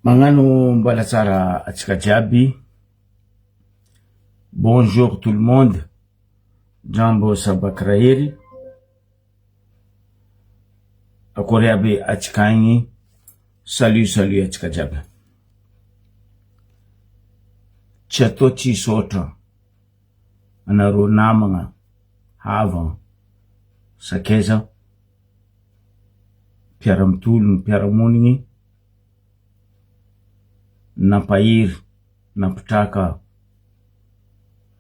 Magnano mbala tsara atsika jiaby. Bonjour tout le monde. Jambo sabakraeri. Akory aby atsika igny. Salut atsika jiaby. Tsy atao tsisy oatra anareo namagna, havagna, sakaiza, mpiara-mitologny, mpiara-monigny, nampahiry, nampitraka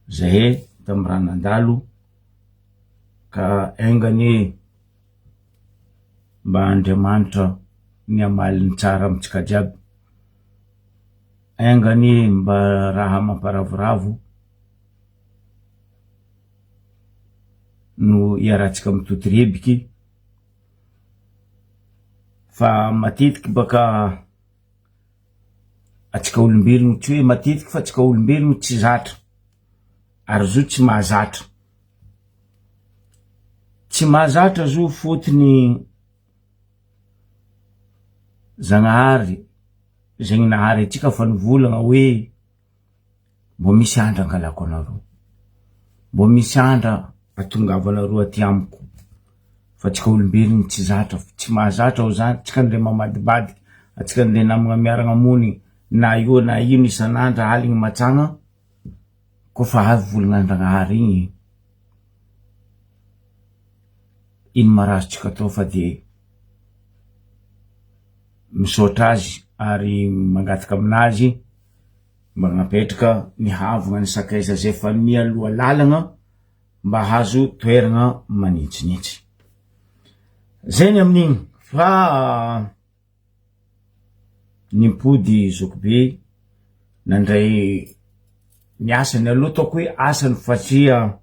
zahay tamy raha nandalo ka aingany mba Andriamanitra ny amaliny tsara amitsika jiaby, aingany mba raha mamparavoravo no iaratsika mitotiribiky. Fa matetiky baka atsika olombelogno, tsy hoe matetiky fa atsika olombelogno tsy zatra, ary zo tsy mahazatra. Tsy mahazatra zo fotony Zagnahary zegny nahary atsika fa nivolagna hoe mbo misy andra angalako anareo, mbo misy andra atongava anareo aty amiko. Fa atsika olombelogno tsy zatra, tsy mahazatra ho zany. Atsika ndre mamadibadiky, atsika ndre namagna miaragna mony na io na ino isan'andra aligny matsagna, kofa avy volagnan-Dragnahary igny, ino marazotsika atao fa de misaotra azy ary mangataka aminazy mba napetraka ny havagna, ny sakaiza zay fa mialoha lalagna mba hazo toeragna maninitsinitsy. Zay ny amin'igny. Fa nimpody zokibe nandray ny asany aloha, ataoko hoe asany fatria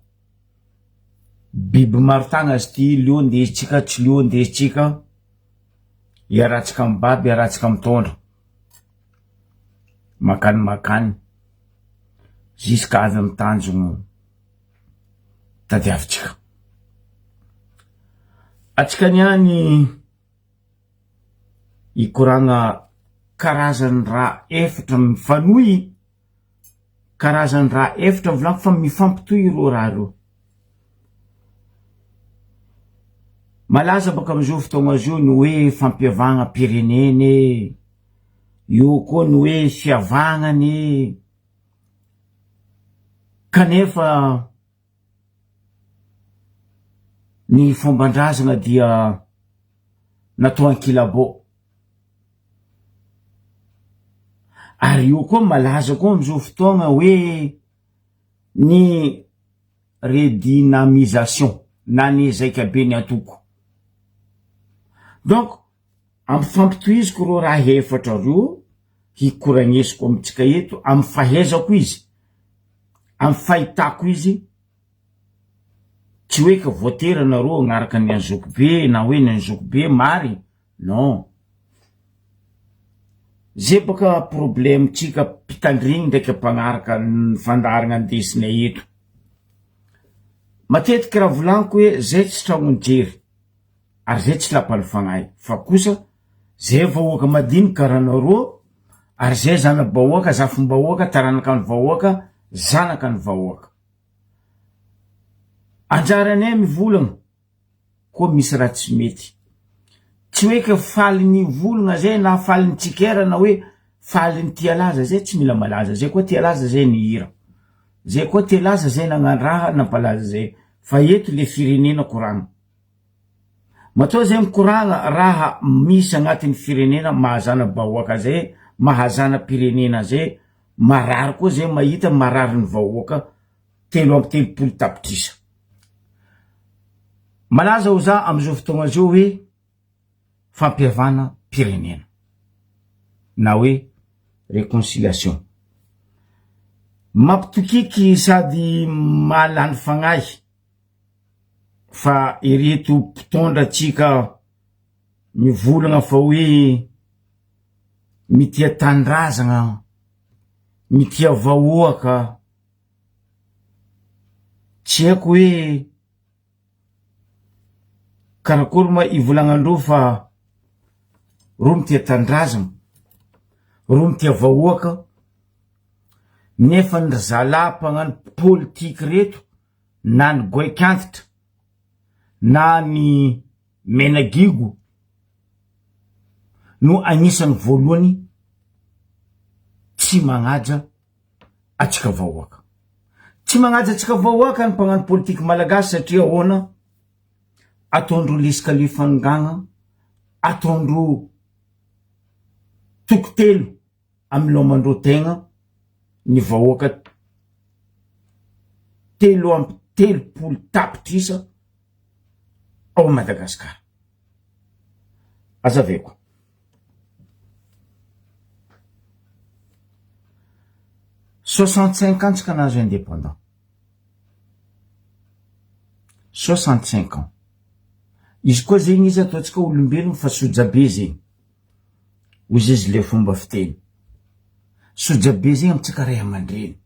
biby marotagna azy ty, lio ndesitsika, tsy lio ndesitsika, iaratsika amy baby, iaratsika mitondra, makany ziska avy amy tanjogno tadiavitsika. Atsika niany ikoragna karazany raha efatra mifanohy, karazany raha efatra volagno fa mifampitohy ro raha ro. Malaza baka amizao fotoagna zio ny hoe fampiavagna pireneny, io koa ny hoe fiavagnany, kanefa ny fombandrazagna dia natao ankilabô. Ary io koa malaza koa amizao fotoagna hoe ny redynamisation, na ny zaikabe ny atoko. Donc ampifampitohiziko ro raha efatra ro, hikoragnesiko amitsika eto, amy fahaizako izy, amy fahitako izy. Tsy hoe ka voatery anareo agnaraka ny anzokibe na hoe ny anzokibe mary, non. Zay baka problemtsika mpitandrigny ndraiky ampagnaraka ny fandaragna andesinay eto. Matetiky raha volaniko hoe zay tsy tragno jery, ary zay tsy lapany fagnahy, fa kosa zay vahoaka madinika ranareo, ary zay zana-bahoaka, zafim-bahoaka, taranaka ny vahoaka, zanaka ny vahoaka. Anjaranay mivolagna koa misy raha tsy mety. Tsy hoe ka faliny volagna zay na faliny tsikera na hoe faliny tia laza zay, tsy mila malaza. Zay koa tia laza zay ny hira, zay koa tia laza zay nagnandraha nampalaza zay. Fa eto le firenena koragna. Matoa zay mikoragna raha misy agnatin'ny firenena mahazana bahoaka zay, mahazana pirenena zay, marary koa zay mahita marary ny vahoaka 3 tapitrisa. Malaza ho za amizao fotoagna zao hoe fampiavana pirenena na hoe réconciliation. Mampitokiky sady mahalany fagnahy fa ireto mpitondra atsika mivolagna fa hoe mitia tandrazagna, mitia vahoaka, tsy haiko hoe karakory ma ivolagnandreo fa ro mitia tandrazagna. romy tia vahoaka nefa ny zala mpagnano politika reto na ny goikantitra na ny Menagigo no agnisan'ny voalohany tsy magnaja atsika vahoaka. Tsy magnaja atsika vahoaka ny mpagnano politika malagasy satria ahoana? Ataondro lesaka le fanongagna, ataondro tokotelo amy lomandro tegna ny vahoaka 3 tapitrisa ao Madagasikara. Azaveko. 65 ans tsika nahazo indépendant. 65 ans. Izy koa zegny izy ataotsika olombelogno fa sojabe zegny. Ozy izy le fomba fiteny. Sojabe zegny amitsika ray aman-dreny.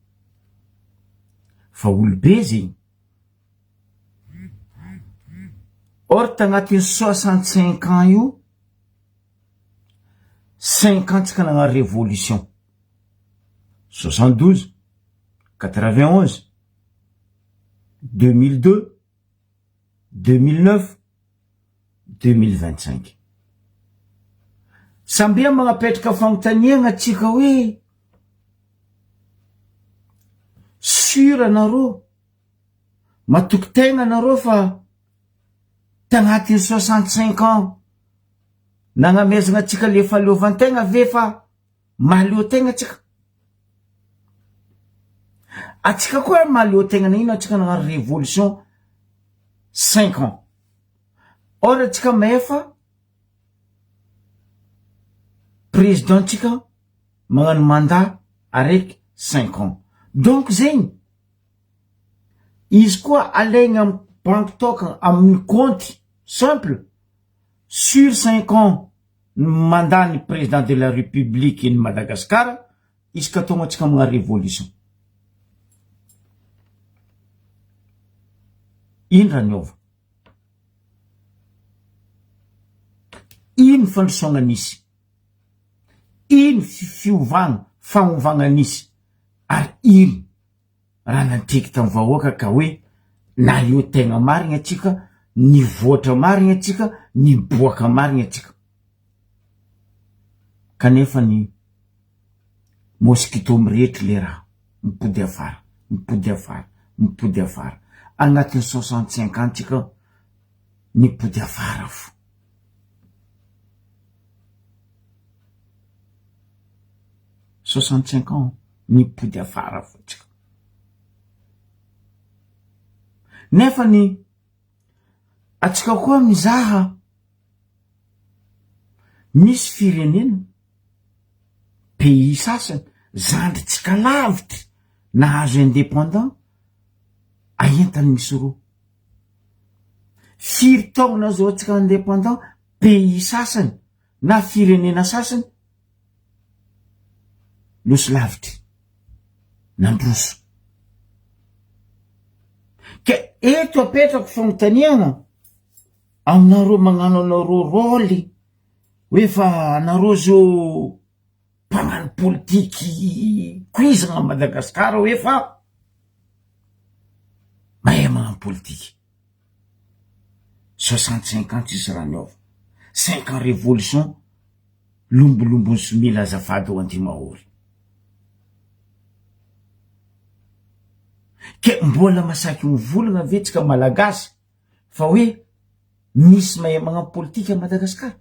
Fa olobe zegny. Or tagnatin'ny 65 ans io, 5 ans tsika nagnano révolution. 72, 91, 2002, 2009, 2025. Sambia magnapetraka fagnontaniagna atsika hoe sura nareo matoky tegna nareo fa tagnatin'ny 65 ans nagnamezagna atsika le faleovantegna ve fa mahaleo tegna atsika. Atsika koa mahaleo tegna na ino atsika nagnano révolution 5 ans. Or atsika maefa président tsika magnano mandat araiky 5 ans. Donc zegny izy koa alaigna amy banque token amin'ny compte simple sur 5 ans mandat ny président de la république in Madagascar, izy ka tonga atsika magnano révolution. Ino raha niova? Ino fandrosoagna nisy? Ino fiovagna fagnovagna nisy? Ary ino raha nantriky tamy vahoaka ka hoe naleo tegna marigny atsika, nivoatra marigny atsika, niboaka marigny atsika. Kanefa ny moskito mirehetra le raha mipody afara, mipody afara, mipody afara. Agnatin'ny 65 ans tsika nipody afara fo. « 65 ans nipody afara fo tsika. Nefa ny atsika koa mizaha misy firenena pays sasany zandritsika lavitry nahazo indépendant aentany misy roa. Firy taogna zao atsika indépendant pays sasany na firenena sasany losy lavitry nandroso. Ke eto apetrako fagnontaniagna aminareo magnano anareo rôly hoe fa anareo zao mpagnano politiky kuizagna Madagasikara hoe fa mahay magnano politiky. 65 ans tsisy raha niova. 5 ans révolution lombolombony somila azafady ho antimahory. Ke mbola masaky mivolagna ve tsika malagasy fa hoe misy mahay magnano politika Madagasikara?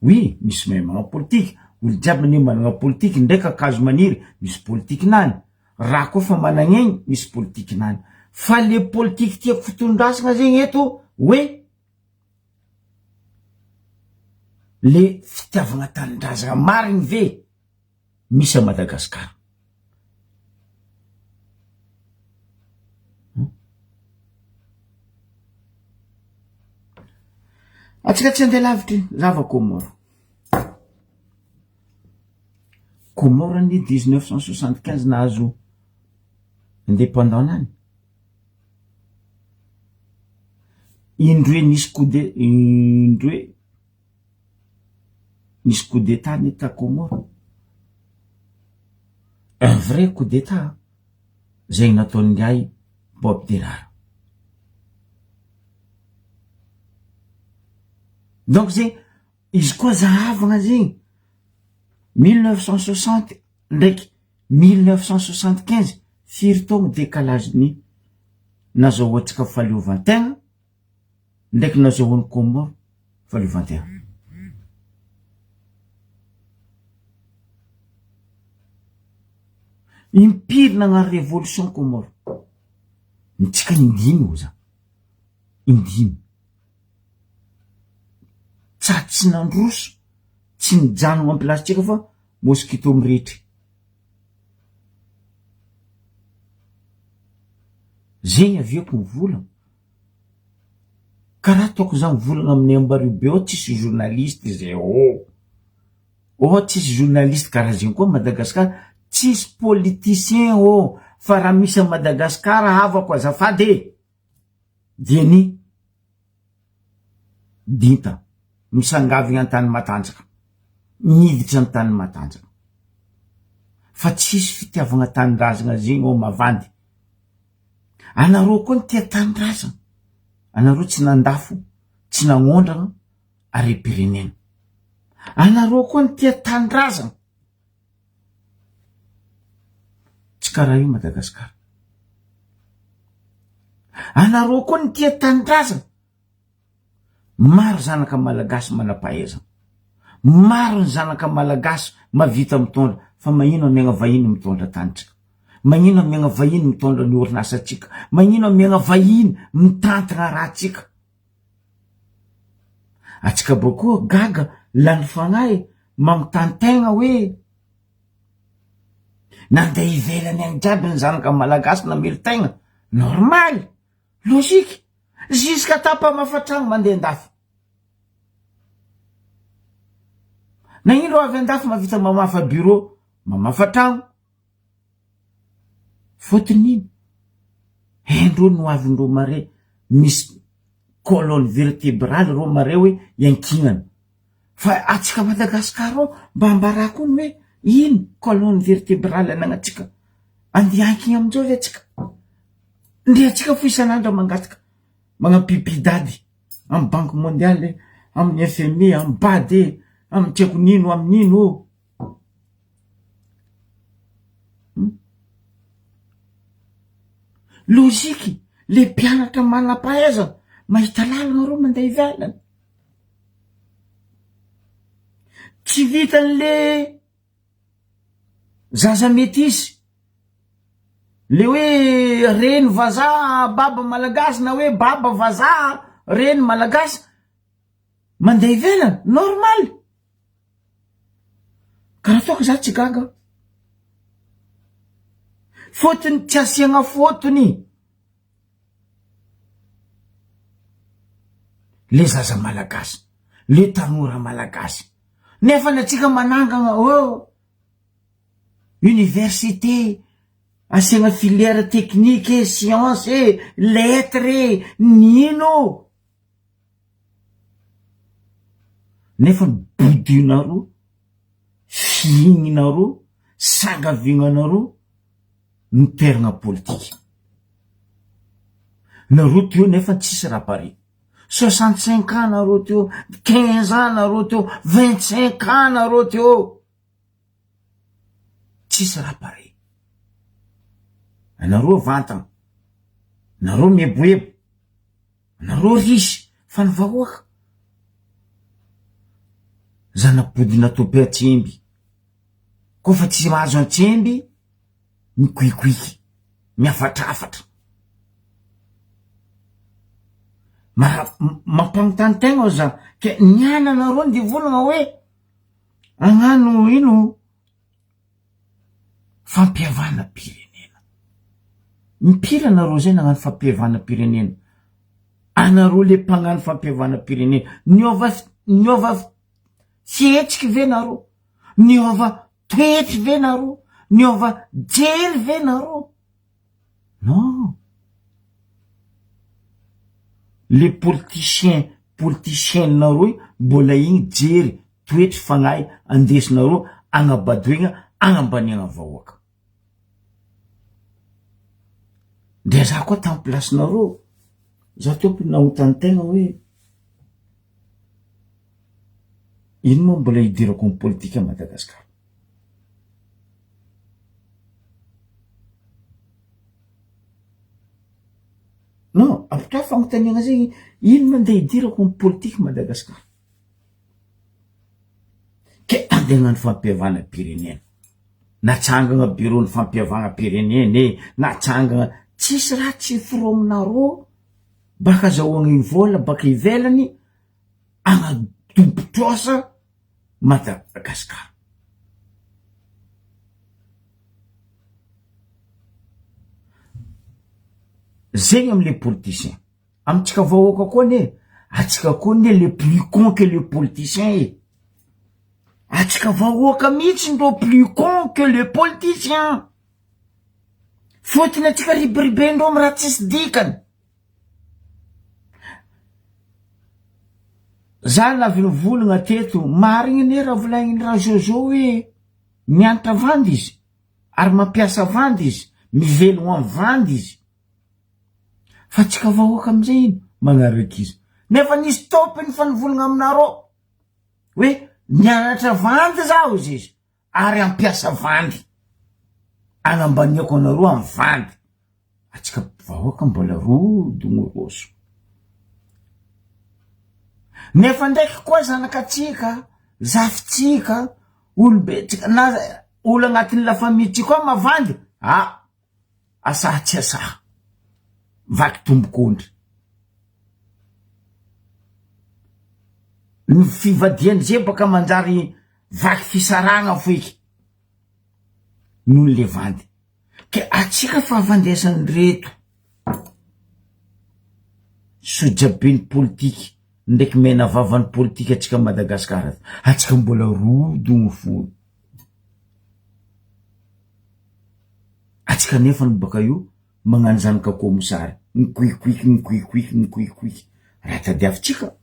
Oui, misy mahay magnano politika. Olo jiaby ne managna politika, ndraiky akazo maniry misy politika nany, raha koa fa managn'egny misy politika nany. Fa le politika tiako fitondrasagna zegny eto hoe le fitiavagna tanindrazagna marigny ve misy a Madagasikara. Atsika tsy andeha lavitry zava Comore. Comore ny 1975 nahazo indépendant nany. Indroe nisy coup d'état ny ta Comore. un vrai coup d'état zay nataon'indray Bob Denard. Donc zay izy koa zahavagna zegny 1960 ndraiky 1975 firy taogno décalage-ny nazahoantsika fahaleovantegna ndraiky nazahoan'ny Comore fahaleovantegna. Impiry nagnano révolution Comore nitsika indimy oza indimy tsy nandroso tsy nijanogno ampilasitsika fa mosquito mirehitry zegny aviako mivolagna karaha toko za mivolagna amin'ny Ambaribe ao tsisy journaliste zay tsisy journaliste karaha zegny koa Madagasikara, tsisy politicien fa raha misy a Madagasikara havako azafady dieny dinta misangavigna antany matanjaka miditra antany matanjaka fa tsisy fitiavagna tanindrazagna zegny mavandy. Anareo koa tia tanindrazagna, anareo tsy nandafo tsy nagnondrana are-pirenena, anareo koa tia tanindrazagna tsy karaha io Madagasikara. Anareo koa tia tanindrazagna, maro zanaka malagasy manam-pahaizana, maro ny zanaka malagasy mavita mitondra, fa magnino amiagna vahiny mitondra tanitsika, magnino amiagna vahiny mitondra ny orinasatsika, magnino amiagna vahiny mitantagna rahatsika. Atsika bokoa gaga lany fagnahy mamotantagna hoe nandeha ivelany any jiaby ny zanaka malagasy namelin-tegna normal, logique, jusqu'à tapa-mafatragno mandeha andafy. Nagnino ro avy andafy mavita mamafa bureau, mamafa tragno, fotony ino endro no avindro mare misy colonne vertébrale ro mare hoe iankinana, fa atsika Madagasikara mba ambarako ony hoe ino colonne vertébrale anagnatsika andiankina amin'izao ve atsika ndre atsika fo isan'andro mangataka magnapipidady amin'ny banque mondiale, amin'ny FMI, amin'ny BAD, amin'ny tiako nino amin'ino logike. Le mpianatra manam-pahaizana mahita lalana ro mandeha ivelany, tsy vitan'le zaza metisy le hoe reny vazaha baba malagasy na hoe baba vazaha reny malagasy mandeha ivelany normal. Karaha ataoko za tsy gaga fotony tsy asiagna fotony le zaza malagasy, le tanora malagasy, nefa ny atsika manangana université asiagna filière technique science lettre nino, nefa bodinaro fihinanaro sagavignanaro miteragna politique naro teo nefa tsisy rapare 65 ans naro teo, 15 ans naro teo, 25 ans naro teo, tsisy rapare. Anaro vantagna, anaro meboebo, anaro risy fa ny vahoaka zanapody natopy atsemby kofa tsy mahazo antsemby mikoikoiky miafatrafatra. Mampagnotany tegna o za ke niana anaro ndi volagna hoe agnano ino fampiavana pirenena. Mimpiry anaro zay nagnano fampiavana pirenena, anaro le mpagnano fampiavana pirenena niova fietsiky ve naro, niova toetry ve naro, niova jery ve naro? Non, le politicien naro mbola igny jery toetry fagnahy andesinaro agnabadoigna agnambaniagna vahoaka. de za koa tamy placenareo za tompony nahotany tegna hoe ino moa mbola hidirako amy politika Madagasikara. Non, apitra fagnontaniana zegny ino mandeha hidirako amy politika Madagasikara. Ke andeha hagnano fampihavana pirenena, natsangana bureau ny fampihavana pirenena natsangana tsisy raha tsy foro aminareo baka azahoagna vola baka ivelany agnadobotrosa Madagasikara. Zegny amile politicien amitsika vahoaka koa ne atsika koa ne le plus con que le politicien atsika vahoaka mihitsy ndro plus con que le politicien. Fotony atsika riberibe ndro amy raha tsisy dikany. Za navy nivolagna teto marigny ne raha volagniny raha Jojo hoe mianatra vandy izy ary mampiasa vandy izy mivelogno amy vandy izy fa tsika vahoaka amizay ino magnaraky izy nefa nisy topiny fa nivolagna aminareo hoe mianatra vandy zaho izy ary ampiasa vandy anambaniako anareo amy vandy. Atsika vahoaka mbola rodogno roso nefa ndraiky koa zanakatsika zafitsika olobetsika na olo agnatin'ny lafamitsika koa mavandy asaha tsy asaha vaky tombokondry ny fivadiany zay baka manjary vaky fisaragna foiky noho le vandy. Ke atsika fahavandesany reto sojabeny politiky ndraiky mena vavany politika atsika Madagasikara atsika mbola rodogno fo. Atsika nefany baka io magnano zanaka komosary nikoikoiky raha tadiavitsika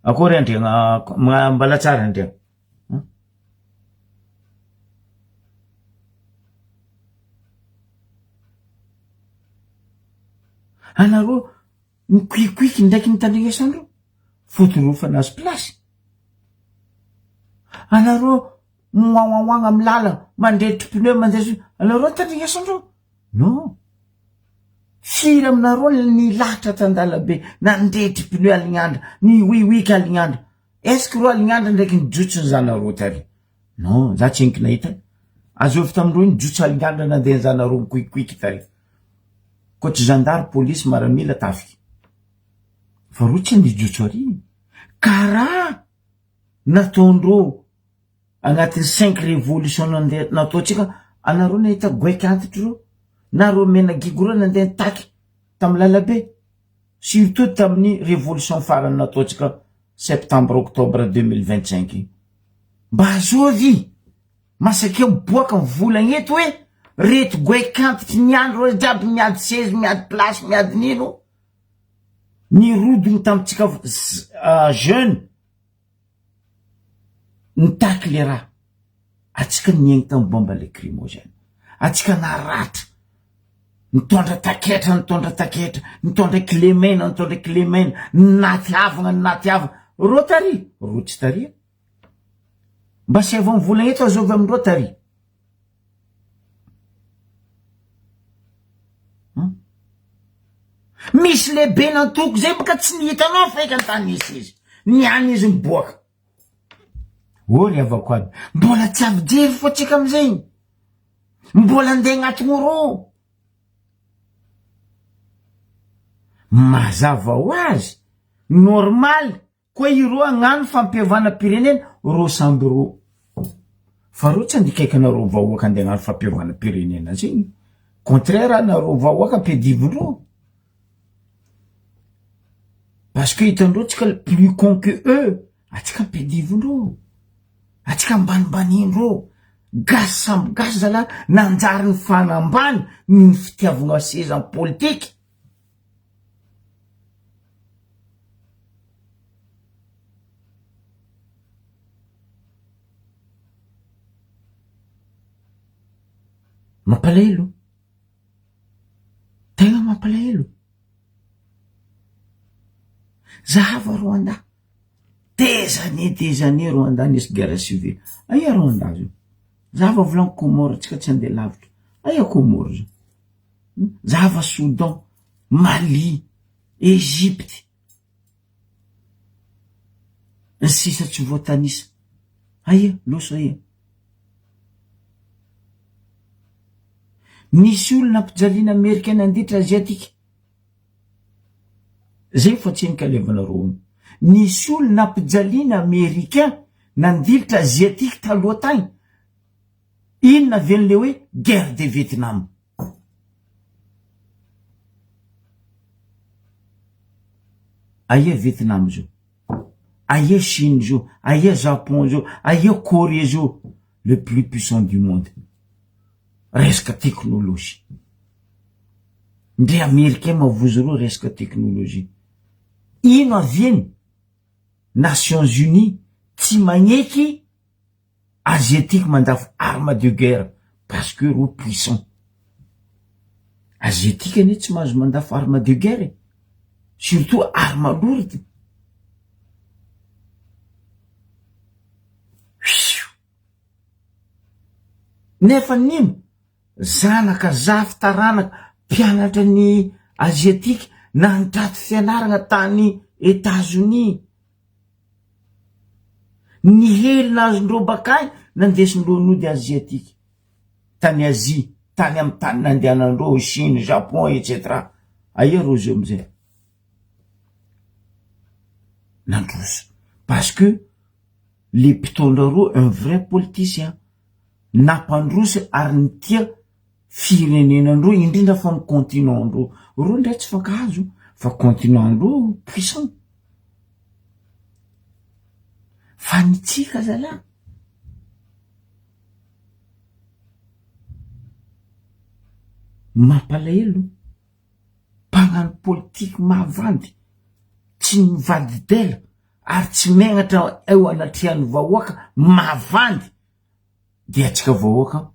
akory andriagna mbala tsara andriagna anareo mikoikoiky ndraiky mitandregnesandreo fotony fa nazo plasy anareo moagnoagnoagna amy lala mandretry pneu mandeha anareo tandregnesandreo non firy aminareo ny lahatra tandalabe nandretry pneu alignandra ny wiwika alignandra eske ro alignandra ndraiky nijotsony zanareo tary non za tsy enky nahita azovy tamindreo iny jotso alignandra nandeha zanareo mikoikoiky tary koatsy zandary polisy maramila tafiky fa ro tsy andijotso ary karaha nataondreo agnatin'ny 5 révolution nandeha nataotsika anareo nahita goaiky antitry reo na reo mena gigoureo nandeha nitaky tamy lalabe surtout tamin'ny révolution farany nataotsika septembre octobre 2025 mba azovy masakeo boaka mivolagna eto hoe reto goaiky antitry ny andro reo jiaby miady sezy miady place miady nino ny rodogno tamitsika jeune nitaky le raha atsika niegny tamy bomba lacrymogène atsika naratra nitondra taketra nitondra clemena natiavagna ro tary ro tsy taria mba sy ava mivolagna eto azovy amindreo tary misy lehibe nantoko zay baka tsy nihitanao feky antany misy izy niany izy miboaka ory avako aby mbola tsy avy jery fo atsika amizay mbola andeha agnatigny ro mazava ho azy normal koa iro agnano fampihavana pirenena ro samby ro fa ro tsy andikaiky anareo vahoaka andeha agnano fampihavana pirenena zegny contraire anareo vahoaka ampiadivondreo parce que hitandreo tsika plus con que eux atsika ampiadivondreo atsika ambanibanindreo gasy samby gasy zala nanjary ny fanambany ny fitiavagna seza amy politiky mampalahelo tegna mampalahelo. Zahava Rwanda des années Rwanda nisy guerre civile. Aia Rwanda zao zahava volagno Comore tsika tsy andeha lavitra. Aia Comore zao zahava Soudan, Mali, Égypte, ny sisa tsy voatanisa. Aia loso aia. Nisy olona nampijaliana Amerikaina nanditra Aziatika zay fa tsy nikalevana nisy olona nampijaliana Amerikain nandilitra Aziatika taloha tagny. Inona ven'le hoe guerre de Vietnam. Aia Vietnam zao, aia Chine zao, aia Japon zao, aia Corée zao, le plus puissant du monde. Resaka teknôlôjia. Ndre Amerikain mavozo reo resaka teknôlôjia. Ino aviany Nations Unies tsy magneky Aziatique mandafo arme de guerre parce que reo puissant. Aziatique ane tsy mahazo mandafo arme de guerre, surtout arme lourde. Nefa nino zanaka zafy taranaka mpianatra ny Aziatique nantrato fianarana tany États-Unis. Ny hely nazondreo bakay nandesindreo nody Aziatique tany Asie, tany amy tany nandehanandreo Chine, Japon, etc. Aia reo zao amizay nandroso parce que le mpitondra reo un vrai politicien nampandroso ary nitia firenenandreo indrindra fa ny continentandreo. Reo ndray tsy fankahazo fa continentandreo puissant. Fa ny tsika zala mampalahelo mpagnano politique mahavandy tsy mivady dela ary tsy megnatra eo anatrehan'ny vahoaka mahavandy dia atsika vahoaka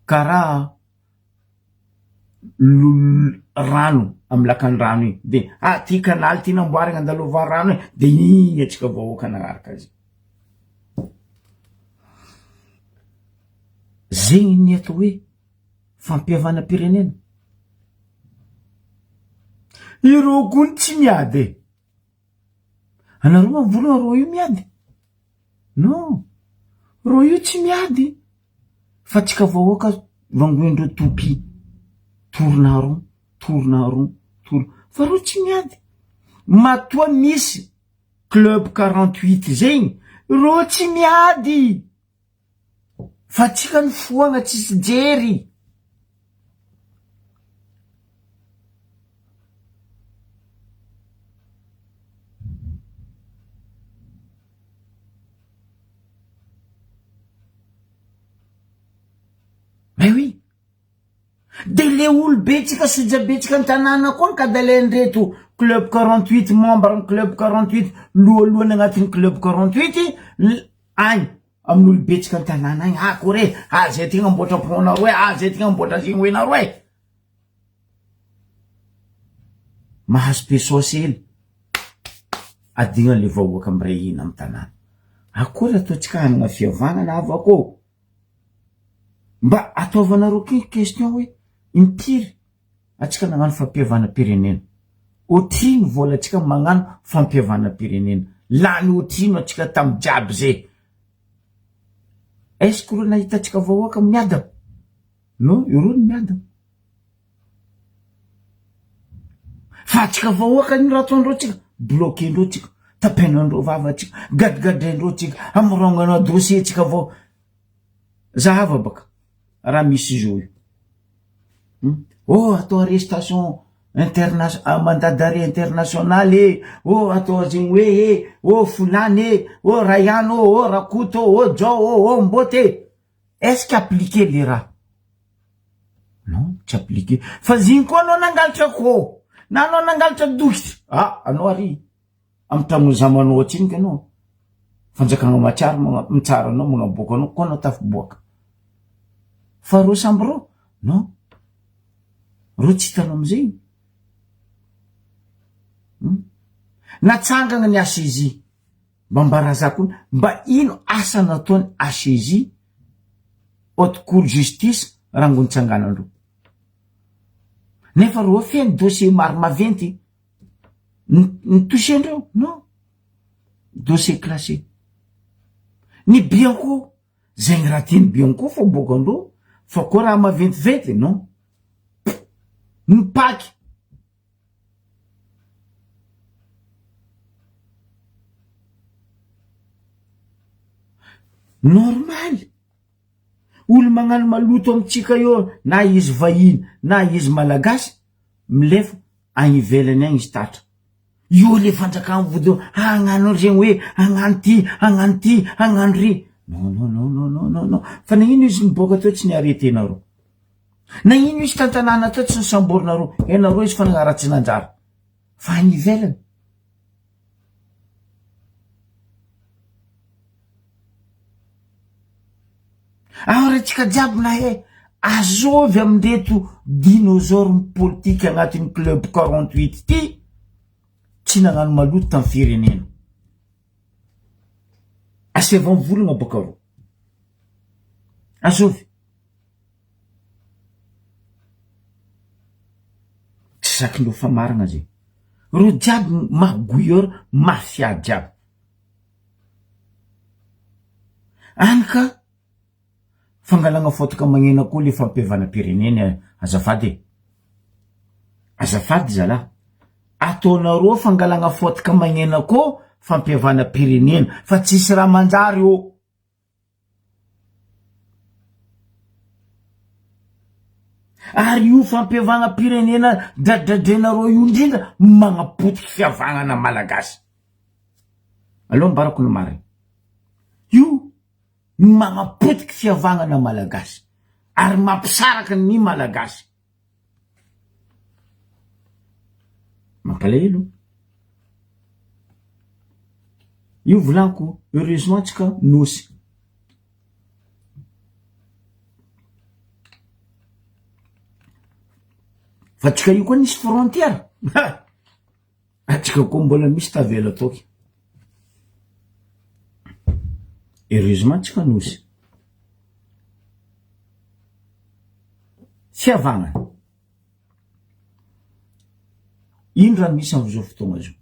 karaha rano amy lakan'ny rano iny de ty kanaly ty namboarigna andalova rano iny de igny atsika vahoaka nagnaraka azy. Zegny ny atao hoe fampihavana pirenena. Ireo gony tsy miady anareo mavolagna ro io miady? Non, ro io tsy miady fa tsika vahoaka vangoendreo topi torona rond fa ro tsy miady. Matoa misy club 48 zegny ro tsy miady fa tsika ny foagna tsisy jery. Mais oui, de le olobetsika sojabetsika an-tanàna koa ka de lendreto club 48 membre ny club 48 lohalohany agnatin'ny club 48 agny amin'ny olobetsika an-tanàna agny kore zay tegna amboatra pona roe zay tegna amboatra zegny hoena roe mahazo pesosy hely adigna le vahoaka amiray ina amy tanàna. Akory ataotsika hanagna fiavagna na avako mba ataovanareo question hoe impiry atsika nagnano fampihavana pirenena. Otrino vola atsika magnano fampihavana pirenena lany otrino atsika tamy jiaby zay. Est-ce que ro nahita atsika vahoaka miada? Non, iro ny miada fa atsika vahoaka ny raha ataondreo tsika bloquendreo tsika, tapenandreo vava tsika, gadigadrendreo tsika, amorongana dossier tsika vao zahava baka raha misy zo io atao arrestation mandat d'arrêt international atao zegny hoe fulany rayano rakoto jao mbote. Est-ce qu'appliquer les raha? Non, tsy appliquer fa ziny koa anao nangalatra ko na anao nangalatra dokitra anao ary amy tramony zamanao atsiny ka anao fanjakagna matsara mitsara anao magnaboaka anao koa anao tafiboaka fa ro samby ro non. ro tsy hitanao am'izay natsangana ny ACJ mba mbarazako mba ino asa nataony ACJ haute cour justice rangonitsanganandro nefa ro feny dossier maro maventy nitouchendreo non dossier classé ny Bianco zay ny raha tiany Bianco fa bokandreo fa koa raha maventiventy non ny paky normal olo magnano maloto amitsika eo na izy vahiny na izy malagasy milefa any ivelany agny izy tatra io le fanjakany vody hagnano regny hoe hagnano ty hagnano ry non fa nagnino izy miboaka teo tsy niaretenareo nagnino izy tantanàna teo tsy nisamborinareo enareo izy fanagaratsy nanjara fa any ivelany aoratsika jiaby na azovy amindreto dinosaure politika agnatin'ny club 48 ty tsy nagnano maloto tamin'ny firenena asevany volagna boka ro azovy tsy sakindreo fa marina zay ro jiaby magouilleur mafia jiaby anyka fangalagna fotaka magnena koa le fampiavanam-pirenena azafady zala ataonareo fangalagna fotaka magnena koa fampiavanam-pirenena fa tsisy raha manjary io ary io fampiavagna-pirenena dradradrenareo io indrindra magnapotiky fiavagnana malagasy aloha mbarako ny mariny io magnapotiky fiavagnana malagasy ary mampisaraka ny malagasy mampalahelo io volaniko heureusement tsika nosy fa tsika io koa nisy frontière atsika koa mbola misy tavela toky heureusement tsika nosy fiavagnana ino raha misy am'izao fotoagna zao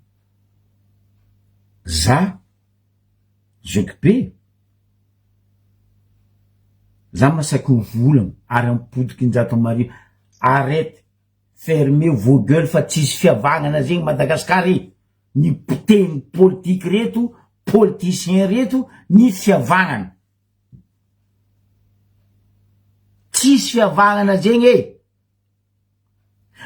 za occupé za masaky volagna ary ampodiky njato mari arrête fermer vos gueules fa tsisy fiavagnana zegny Madagasikara ny poteny politique reto politicien reto ny fiavagnana tsisy fiavagnana zegny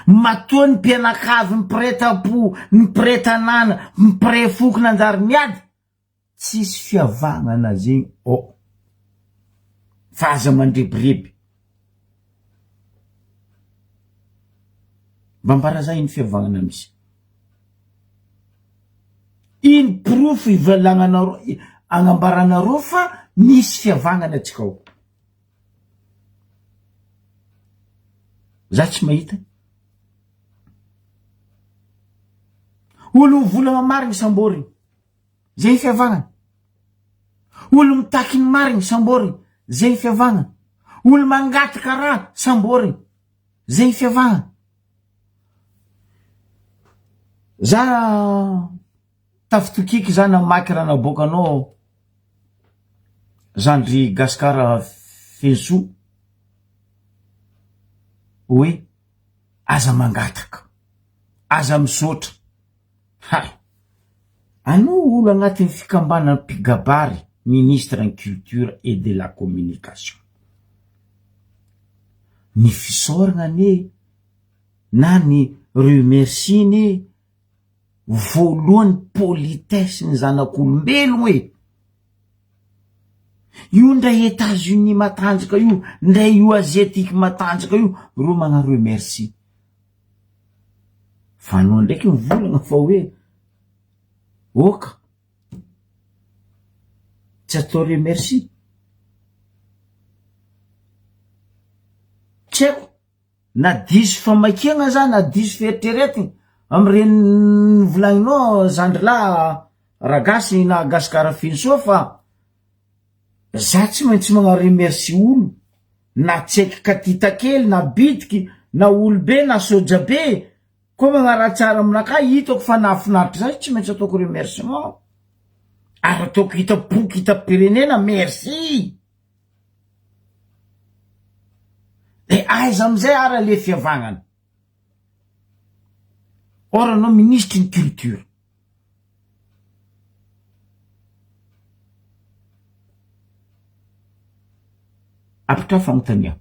matoa ny mpianakavy mipireta-po mipireta-nana mipire-foko nanjary miady tsisy fiavagnana zegny fa aza mandrebireby mbambara za iny fiavagnana misy iny proof ivalagnanareo agnambaranareo fa misy fiavagnana atsika ao za tsy mahita olo volagna marigny samboriny zay fiavagnana olo mitaky ny marigny samboriny zay fiavagnana olo mangataka raha samboriny zay fiavagnana za tafitokiky za namaky raha naboakanao Zandry Gaskara Feso hoe aza mangataka aza misotra anao olo agnatin'ny fikambanana Pigabary ministre en culture et de la communication ny fisoragna na ny remercie voalohany politesse ny zanak'olombelogno io ndray États-Unis matanjaka io ndray io asiatique matanjaka io ro magnano remercie fa anao ndraiky mivolagna fa hoe oka tsy atao remercie tsy haiko na diso famakiagna za na diso fieritreretigny am'ireny volagninao zandrila ragasy na gasikara finsoa fa za tsy maintsy magnaremercie olo na tseky katita kely na bitiky na olobe na soja be koa magnaratsara aminaka hitako fa nahafinaritra zay tsy maintsy ataoko remerciement ary ataoko hitapoky hitam-pirenena merci de aiza amizay ara le fiavagnana or anao ministre ny culture apitra fagnontania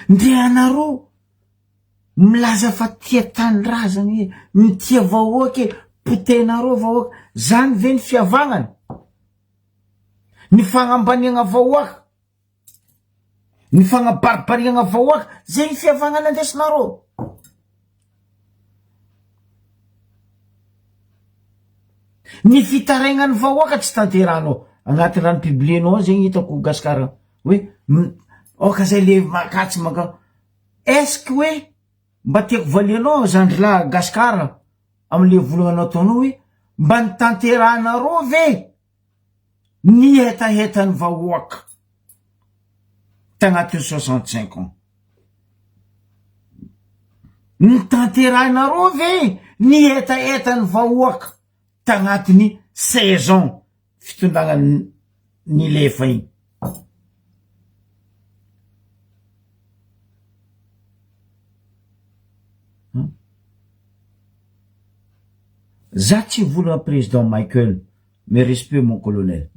nde anaro milaza fa tia tanindrazany ny tia vahoaky potenareo vahoaky zany ve ny fiavagnany ny fagnambaniagna vahoaka ny fagnabaribariagna vahoaka zay ny fiavagnana andesinareo ny fitarainany vahoaka tsy tanterahanao agnaty rano biblienao zegny hitako gasikara hoe oka zay le makatsy maka eske hoe mba tiako valianao zandrila gasikara am'le volagna ataonao hoe mba ny tanterahanareo ve ny hetahetany vahoaka tagnatin'ny 65 ans ny tanterahanareo ve ny hetahetany vahoaka tagnatin'ny 16 ans fitondagna ny lefa igny za tsy volagna président Michael mais respect mon colonel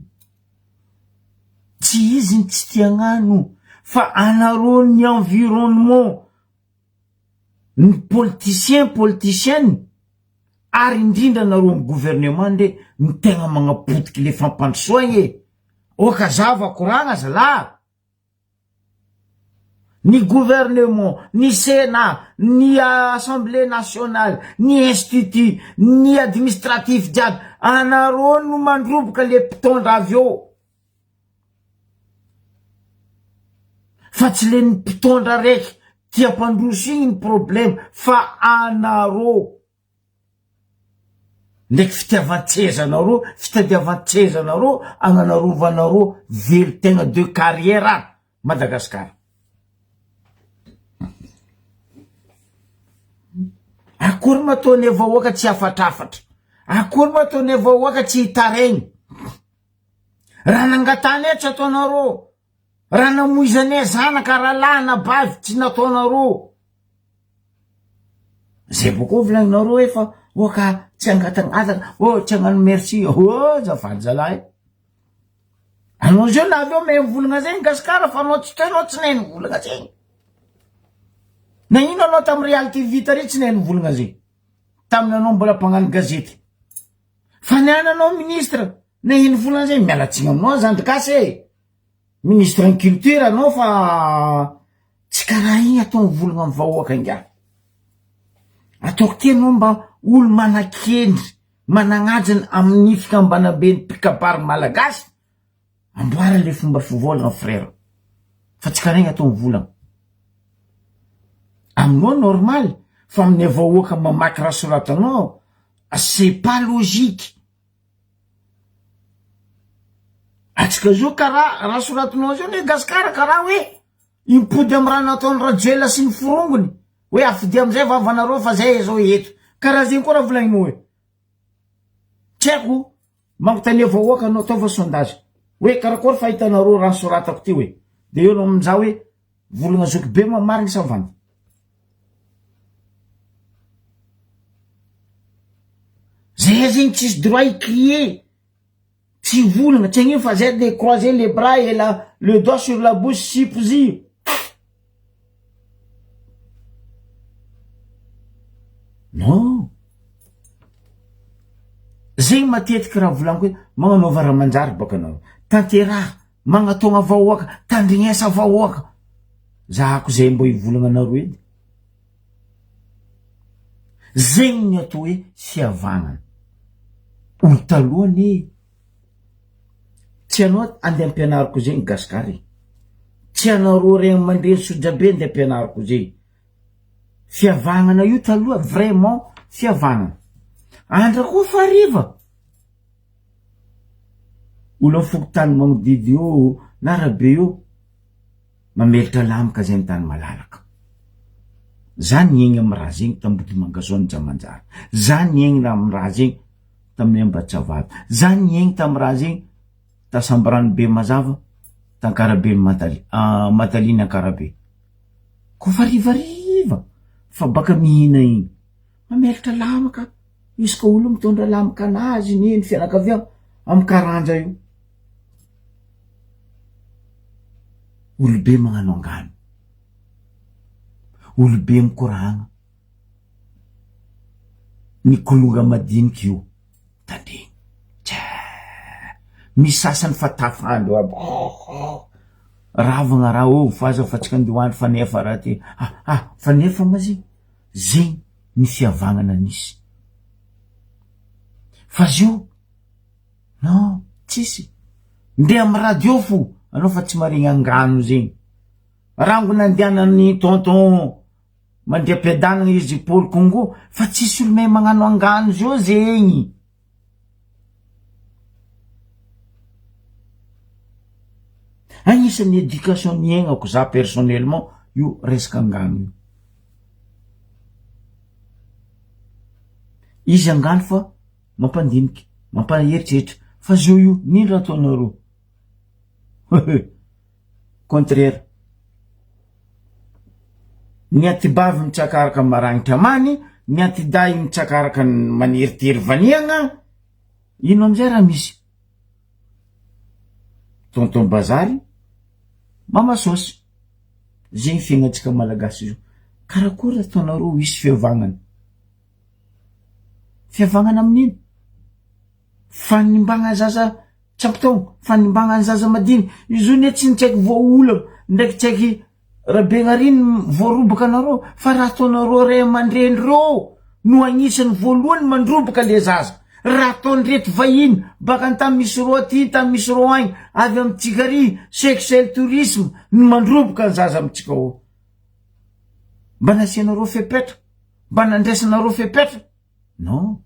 tsy izy ny tsy tiagnano fa anareo ny environnement ny politicienne ary indrindra anareo ny gouvernement nde ny tegna magnapotiky le fampandrosoagny oka zava koragna zala ny gouvernement ny sénat ny assemblée nationale ny institut ny administratif jiaby anareo no mandroboka le mpitondra avy eo fa tsy le ny mpitondra raiky tia mpandroso igny ny problème fa anareo ndraiky fitiavan-tsezanareo fitadiavan-tsezanareo agnanarovanareo velo-tegna de carrière Madagasikara akory mataony vahoaka tsy afatrafatra akory mataony vahoaka tsy hitaregny raha nangatany etra ataonareo raha namoizany zanaka raha lana bavy tsy nataonareo zay boko volagninareo efa oka tsy angatangatana tsy agnano merci zafady zalahy anao zao na aveo me volagna zegny gasikara fa anao tsy toenao tsy nainy volagna zegny nagnino anao tamy reality vita re tsy nainy volagna zegny taminy anao mbola mpagnano gazety fa niananao ministre nahiny volagna zegny mialatsiny aminao zandrikasy ministre ny culture anao fa tsy karaha igny atao volagna amy vahoaka inga ataoko tianao mba olo manakendry managnajiny amin'ny fikambana be ny mpikabary malagasy amboara le fomba fivolagna frère fa tsy karaha igny atao volagna aminao normal fa amin'ny vahoaka mamaky raha soratanao c'est pas logique atsika zao karaha raha soratinao zao ne gasikara karaha hoe impody amy raha nataony rajoela sy ny forongony hoe afidi amizay vavanareo fa zay zao eto karaha zegny koa raha volagninao hoe tsy haiko magnotania vahoaka anao ataova sondage hoe karakory fahitanareo raha soratako ty hoe de eo anao amin'izao hoe volagna zoky be marigny savandy zay zegny tsisy droit icrier tsy volagna tsy agnino fa zay de croiser les bras et le doigt sur la bouche sipozy non zegny matetiky raha volagniko hoe magnanaova raha manjary baka anao tanteraha magnatogna vahoaka tandrignesa vahoaka zahako zay mbo hivolagna anareo edy zegny ny atao hoe fiavagnana olo talohany tsy anao andeha ampianariko zegny gasikary tsy anao regny mandreny sojabe andeha ampianariko zegny fiavagnana io taloha vraiment fiavagnana andra koa fa ariva olo am fokotany magnodidy io na rabe io mamelatra lamaka zay mitany malalaka zany egny amy raha zegny tambody mangazoany jamanjary zany egny amy raha zegny tamin'ny Ambatsavavy zany egny tamy raha zegny tasambrano be mazava tankarabe mataliny ankarabe ko fa rivariva fa baka mihina igny mamelatra lamaka izy ka olo mitondra lamaka anazy niny fianakaviana amy karanja io olobe magnano angano olobe mikoragna mikolonga madiniky io tandreny misy sasany fa tafandro aby ravagna raha o faza fa tsika andohany fanefa raha ty fanefa mazy zegny ny fiavagnana nisy fa zio non tsisy nde amy radio fo anao fa tsy marigny angano zegny rango nandehanany tonton mandria-piadanana izy Paul Congo fa tsisy olo may magnano angano zio zegny agnisan'ny éducation niaignako za personnellement io resaka angano io izy angano fa mampandiniky mampaeritreritra fa zio io nino raha ataonareo contraire ny atibavy mitsakaraka maragnitra many ny atiday mitsakaraka maneritery vaniagna ino amizay raha misy tonton bazary mama sosy zegny fiaignatsika malagasy io karakory ataonareo isy fiavagnana amin'ino fanimbagna zaza tsampotao fanimbagna zaza madiny izo ne tsy nitsaiky voaola ndraiky tsaiky rabenariny voarobaka anareo fa raha ataonareo ray aman-dreny reo no agnisan'ny voalohany mandrobaka le zaza raha ataonyrety vahiny baka antamy misy ro aty tamy misy ro agny avy amy tsikary sexuel tourisme no mandroboka ny zaza amitsika ao mba nasianareo fepetra mba nandraisanareo fepetra non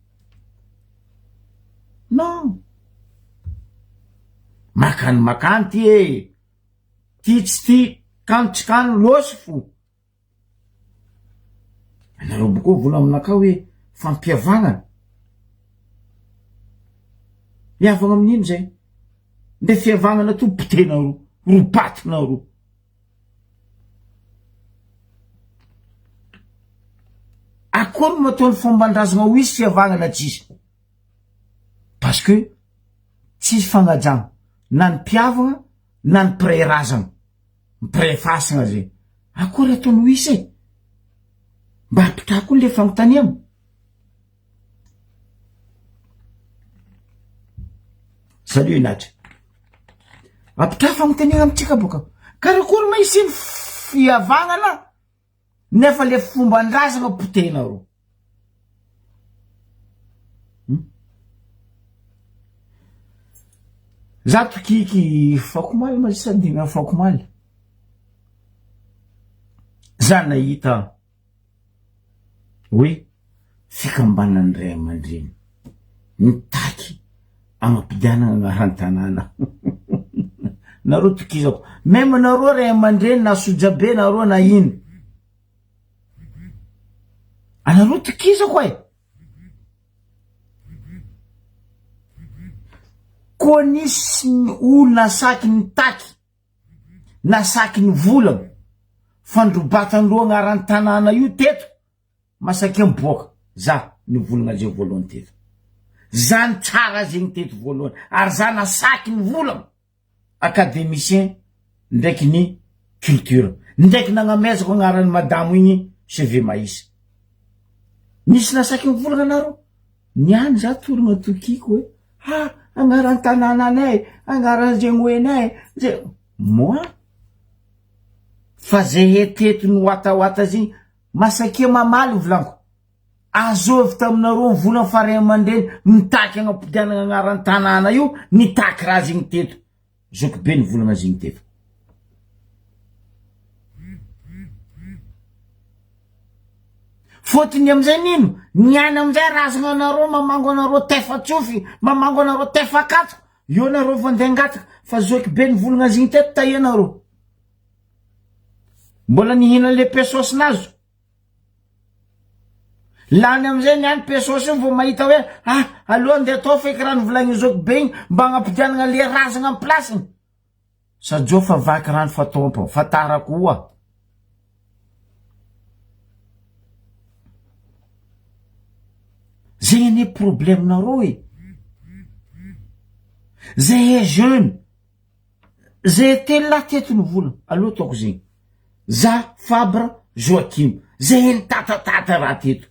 makany ty ty tsy ty kano tsy kano losy fo anareo bokoa vola aminaka hoe fampiavagnana miavagna amin'ino zay nde fiavagnana to potenaro ropatinaro akory mataony fombandrazagna ho isy fiavagnana tsisy parce que tsisy fagnajagna na ny mpiavagna na ny mpirerazagna mipirefasagna zay akory ataony ho isy mba apitrako le fanontaniagna salut natry apitra fanontaniagna amitsika boka karakory ma isy fiavagnana nefa le fombandrazagna potenaro za tokiky fakomaly ma sadina fakomaly za nahita hoe fikambanany ray aman-dreny mitaky amampidianana agnarany-tanàna nareo tokizako meme nareo ray aman-dreny na sojabe nareo na ino anareo tokizako koa nisy olo nasaky ny taky nasaky ny volagna fandrobatandro agnarany tanàna io teto masaky amboaka za ny volagna zay voalohany teto za ny tsara zegny teto voalohany ary za nasaky ny volagna académicien ndraiky ny culture ndraiky nagnamezako agnarany madamo igny CV Maïs nisy nasaky ny volagna anareo niany za torogna tokiko hoe agnarany tanàna anay agnarany zegny hoenay zay moi fa zay heteto ny oataoata zegny masaky mamaly volanko azovy taminareo vola faray aman-dreny mitaky agnam-pidianana agnaran'ny tanàna io nitaky raha zigny teto zoko be ny volagna zigny teto fotony amizay nino niany amizay razagna anareo mamango anareo tefa-tsofy mamango anareo tefa-katso io nareo vandengataka fa zoky be ny volagna zigny teto taianareo mbola nihina le pesosinazo lany amizay niany pesosy io vo mahita hoe aloha ndeha atao feky raha novolagny zoky be igny mba agnapidianagna le razagna amy plasiny sajo fa vaky rano fa tompo fa tarako oa zegny ane problème nareo e zay jeune zay telo lahy teto ny volagna aloha ataoko zegny za Fabre Joakim zay nitatatata raha teto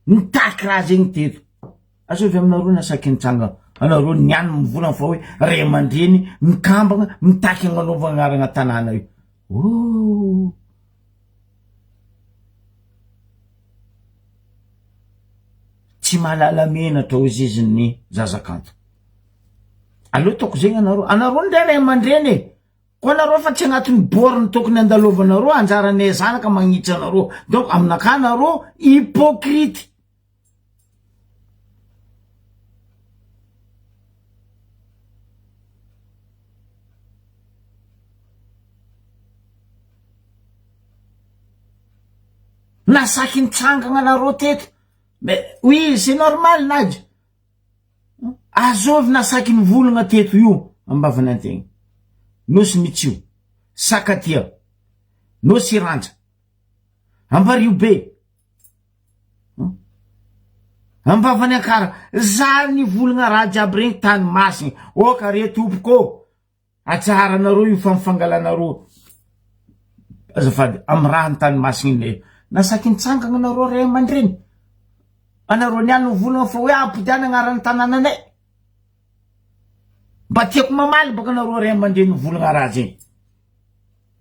nitaky raha zegny teto azovy aminareo nasaky nitsanga anareo niany mivolagna fa hoe ray aman-dreny mikambagna mitaky agnanaova agnarana tanàna io tsy mahalala menatra ho izizin'ny zazakanto aloha taoko zegny anareo ndray ray aman-dreny e ko anareo fa tsy agnatin'ny borne tokony andalovanareo anjaranay zanaka magnitry anareo donc aminaka anareo hypocrite nasaky nitsangagna anareo teto mais oui c'est normal najo azovy nasaky nivolagna teto io ambavany antegna nosy mitsio Sakatia nosy Ranja Ambario be ambavany ankara za nivolagna raha jiaby regny tany masiny oka re tompoko atsara nareo io fa mifangalanareo azafady amy raha ny tany masiny nasaky nitsangagna anareo ray aman-dreny anareo niany nivolagna fa hoe ampidiana agnaran'ny tanànanay mba tiako mamaly baka anareo ray aman-dreny nivolagna raha zegny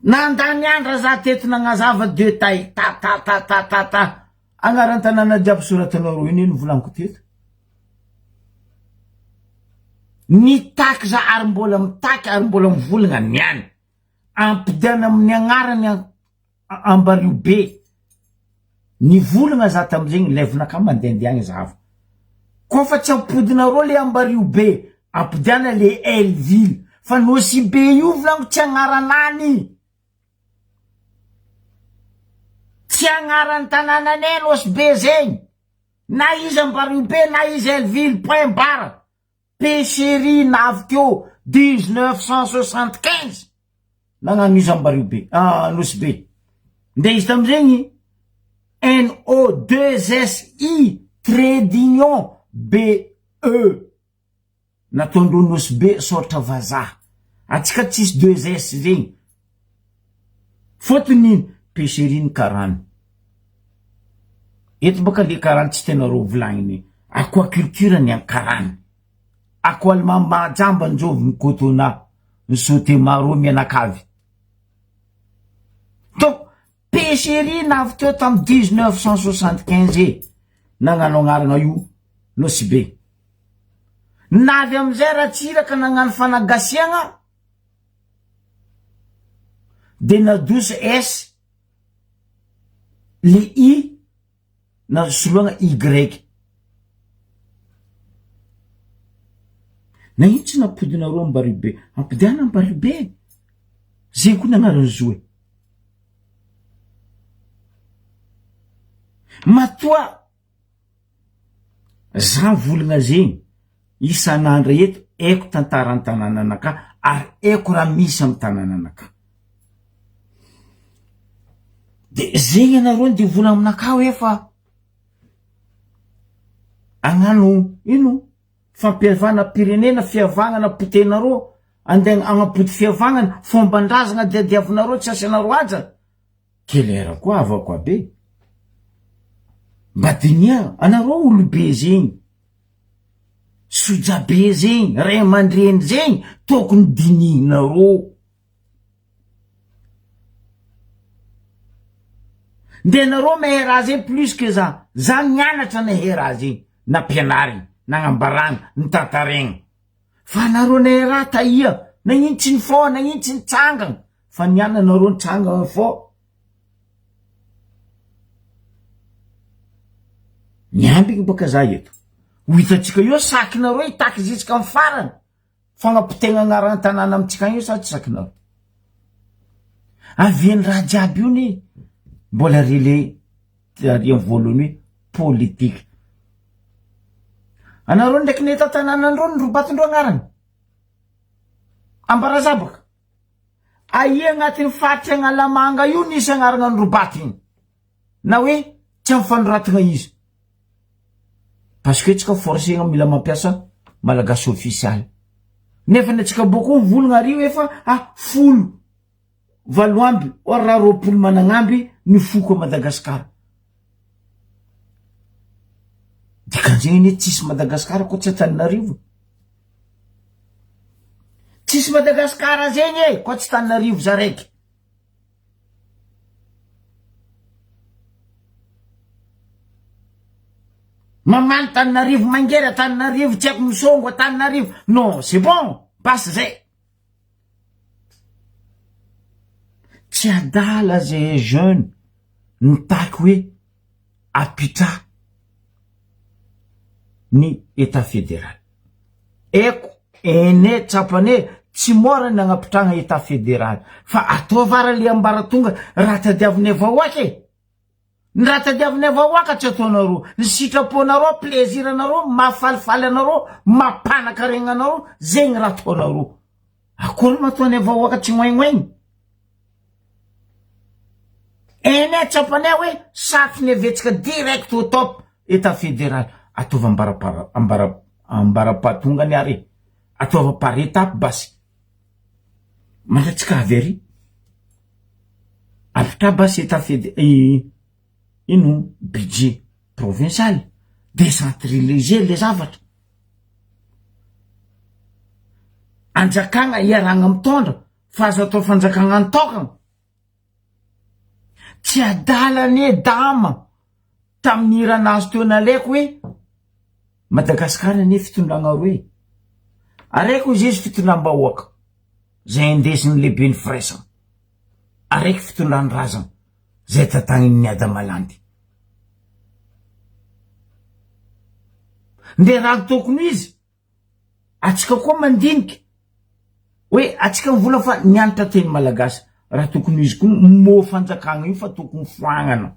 nandany andra za teto nagnazava deux tailles ta agnaran'ny tanàna jiaby soratanareo iny nivolaniko teto nitaky za ary mbola mitaky ary mbola mivolagna niany ampidiana amin'ny agnarany Ambario be nivolagna za tamizegny levinaka mandendeha agny zava kofa tsy ampodinareo le Ambario be ampidiana le Elville fa nosy be io volaniko tsy agnaranany tsy agnaran'ny tanànanay nosy be zegny na izy Ambario be na izy Elville point barre Péchery navy teo 1975 nagnano izy Ambario be nosy be nde izy tamizegny NO2SI trait d'union BE natondro nosy be sortra vazaha atsika tsisy 2S zegny fotony Pécherine karany eto baka le karany tsy tenareo volagniny aquaculture ny ankarany ako alimambajamba njovy ny kotona ny sote maro mianakavy donc Pécherine avy teo tamy 1975 nagnano agnarana io nosy be navy amizay raha tsiraka nagnano fanagasiagna de nadosy S le I na soloagna Y na ino tsy nampodinareo Ambario be ampidiana Ambario be zegny koa nagnarany zoe matoa za volagna zegny isan'andra eto eko tantarany tanànanaka ary eko raha misy amy tanànanaka de zegny anareo de vola aminaka hoe fa agnano ino fampiavana pirenena fiavagnana potenareo andeha agnapody fiavagnana fombandrazagna diadiavinareo tsy asianareo aja kelera koa avako abe mba dinia anareo olobe zegny soja be zegny ray aman-dreny zegny tokony dininareo nde nareo mahay raha zegny plus que za zany mianatra na hera azy na pianary nagnambarana ny tantaregny fa nareo na hera taia nagnitsy ny fô nagnitsy ny tsangana fa niana nareo ny tsangana fô miambigny baka za eto ho hitatsika io sakinareo itaky zitsika amin'ny farany fagnapotena agnarana tanàna amitsika io sa tsy sakinareo aveny raha jiaby io ny mbola rele ariany voalohany hoe politika anareo ndraiky neta tanànandreo ny robatindreo agnarany ambarazabaka aia agnatin'ny faritra agnalamanga io nisy agnarana ny robaty igny na hoe tsy amifanoratagna izy parce que tsika forcegna mila mampiasa malagasy ofisialy nefa ny atsika boko mivolagna ario efa folo valoamby or raha roapolo managnamby ny foko a Madagasikara dikan'zegny ne tsisy Madagasikara koa tsy Antananarivo tsisy Madagasikara zegny koa tsy Antananarivo za raiky mamany Antananarivo mangera Antananarivo tsy haiko misongo Antananarivo non c'est bon passe zay tsy adala zay jeune nitaky hoe apitra ny état fédéral eko ene tsapane tsy mora ny agnapitragna état fédéral fa atao vara le ambaratonga raha tadiavinay vahoaky ny raha tadiavinay vahoaka tsy ataonareo ny sitraponareo plaisir anareo mahafalifaly anareo mampanakaregna anareo zegny raha ataonareo akory matoanay vahoaka tsy ngoignoigny ene tsapanay hoe saky ny avetsika direct au top état fédéral ataova ambarapatonga ny are ataova par étape basy mandratsika avy ary apitra basy état fédéral ino budget provincial décentralisé le zavatra anjakagna iaragna mitondra fa azo atao fanjakagna antokagna tsy adalane dama tamin'ny ranazy teo nalaiko hoe Madagasikara ne fitondragna roe araiky izy izy fitondram-bahoaka zay indesin'ny lehibe ny firaisana araiky fitondrany razana zay tatagnin'ny Adamalandy nde raha tokony izy atsika koa mandiniky hoe atsika mivola fa nianatra teny malagasy raha tokony izy koa mo fanjakagna io fa tokony foagnana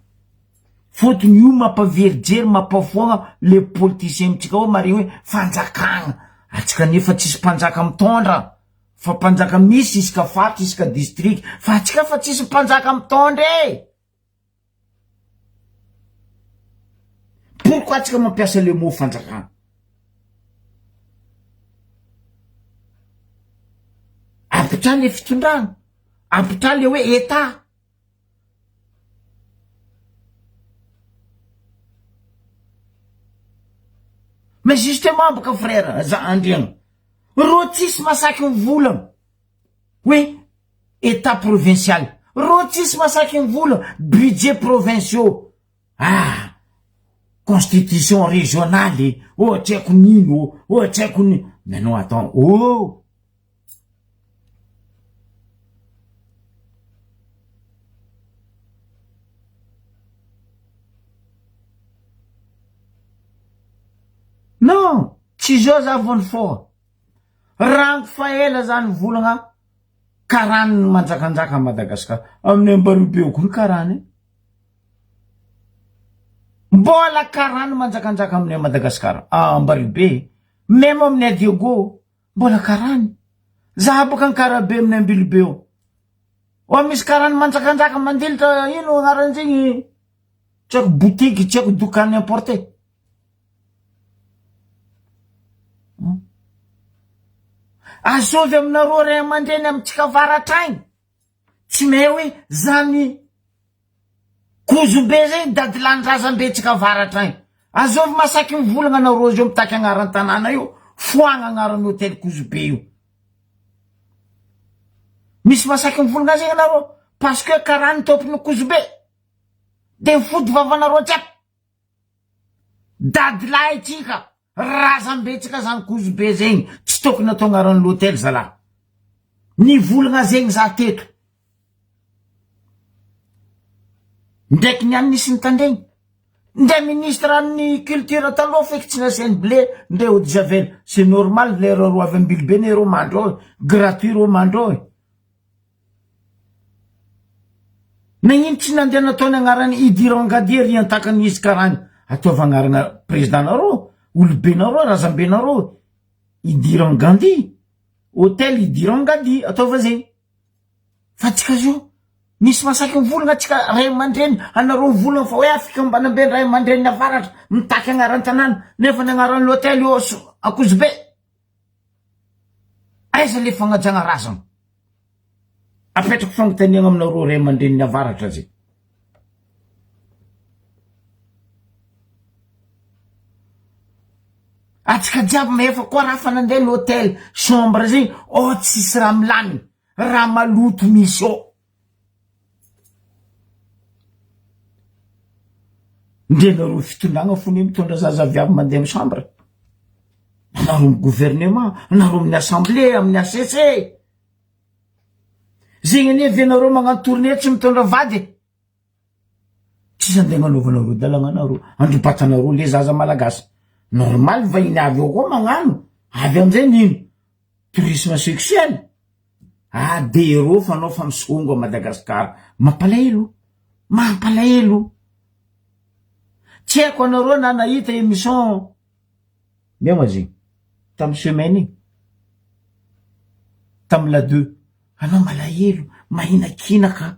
fotony io mampaverijery mampafoagna le politicien mitsika hoe mari hoe fanjakagna atsika nefa tsisy mpanjaka mitondra fa mpanjaka misy isika faritra isika district fa atsika fa tsisy mpanjaka mitondra pourquoi atsika mampiasa le mot fanjakagna apitra le fitondrana apitra le hoe état mais justement baka frère za andriagna ro tsisy masaky mivolagna hoe état provincial ro tsisy masaky mivolagna budget provinciaux constitution régionale tsy haiko nino tsy haiko nino mais non attends non tsy zao za vony fô rango faela zany volagna karany ny manjakanjaka Madagasikara amin'ny ambaribe koa ny karany mbola karany manjakanjaka amin'ny Madagasikara ambaribe même amin'ny Adiego mbola karany za boka ny karabe amin'ny ambilibe misy karany manjakanjaka mandilitra ino agnaran'zegny tsy haiko boutique tsy haiko dokany importé azovy aminareo ray aman-dreny amitsika avaratraigny tsy mahay hoe zany kozombe zay dadilandrazambe tsika avaratraigny azovy masaky mivolagna anareo zio mitaky agnaran'ny tanàna io foagna agnaran'ny hôtel kozombe io misy masaky mivolagna zegny anareo parce que karany tompony kozombe de mifody vavanareo jiaby dadilay tsika razam-betsika zany kozo be zegny tsy tokony atao agnaran'ny l'hôtel zalahy nivolagna zegny za teto ndraiky niany nisy nitandregny nde ministre amin'ny culture taloha feky tsy nasiany blé nde eau de javel c'est normal lera ro avy ambilibeny ro mandro gratuit ro mandro nagnino tsy nandeha nataony agnarany idirangadier riantakany izy karany ataova agnarana présidentareo olobenareo razambenareo idirangandi hôtel idirangadi ataova zegny fa tsika zio misy masaky mivolagna atsika ray aman-dreny anareo mivolagna fa hoe afaka mbanambe ray aman-dreny avaratra mitaky agnaran'ny tanàna nefa ny agnaran'ny l'hôtel io Akozobe aiza le fagnajagna razana apetrako fagnotaniagna aminareo ray aman-dreny avaratra zay atsika jiaby maefa koa raha fa nandeha l'hôtel chambre zegny tsisy raha milaminy raha maloto misy ao ndenareo fitondragna fony mitondra zazaviavy mandeha amin'ny chambre anareo amin'ny gouvernement anareo amin'ny assemblée amin'ny ACC zegny anie venareo magnano tournée tsy mitondra vady tsisy andeha gnanaovanareo dalagnanareo androbatanareo le zaza malagasy normal vahiny avy eo koa magnano avy amizay nino tourisme sexuel de ero fanao fa misongo a Madagasikara mampalahelo tsy haiko anareo na nahita émission miama zegny tamy semaine igny tamy la 2 anao malahelo mahinakinaka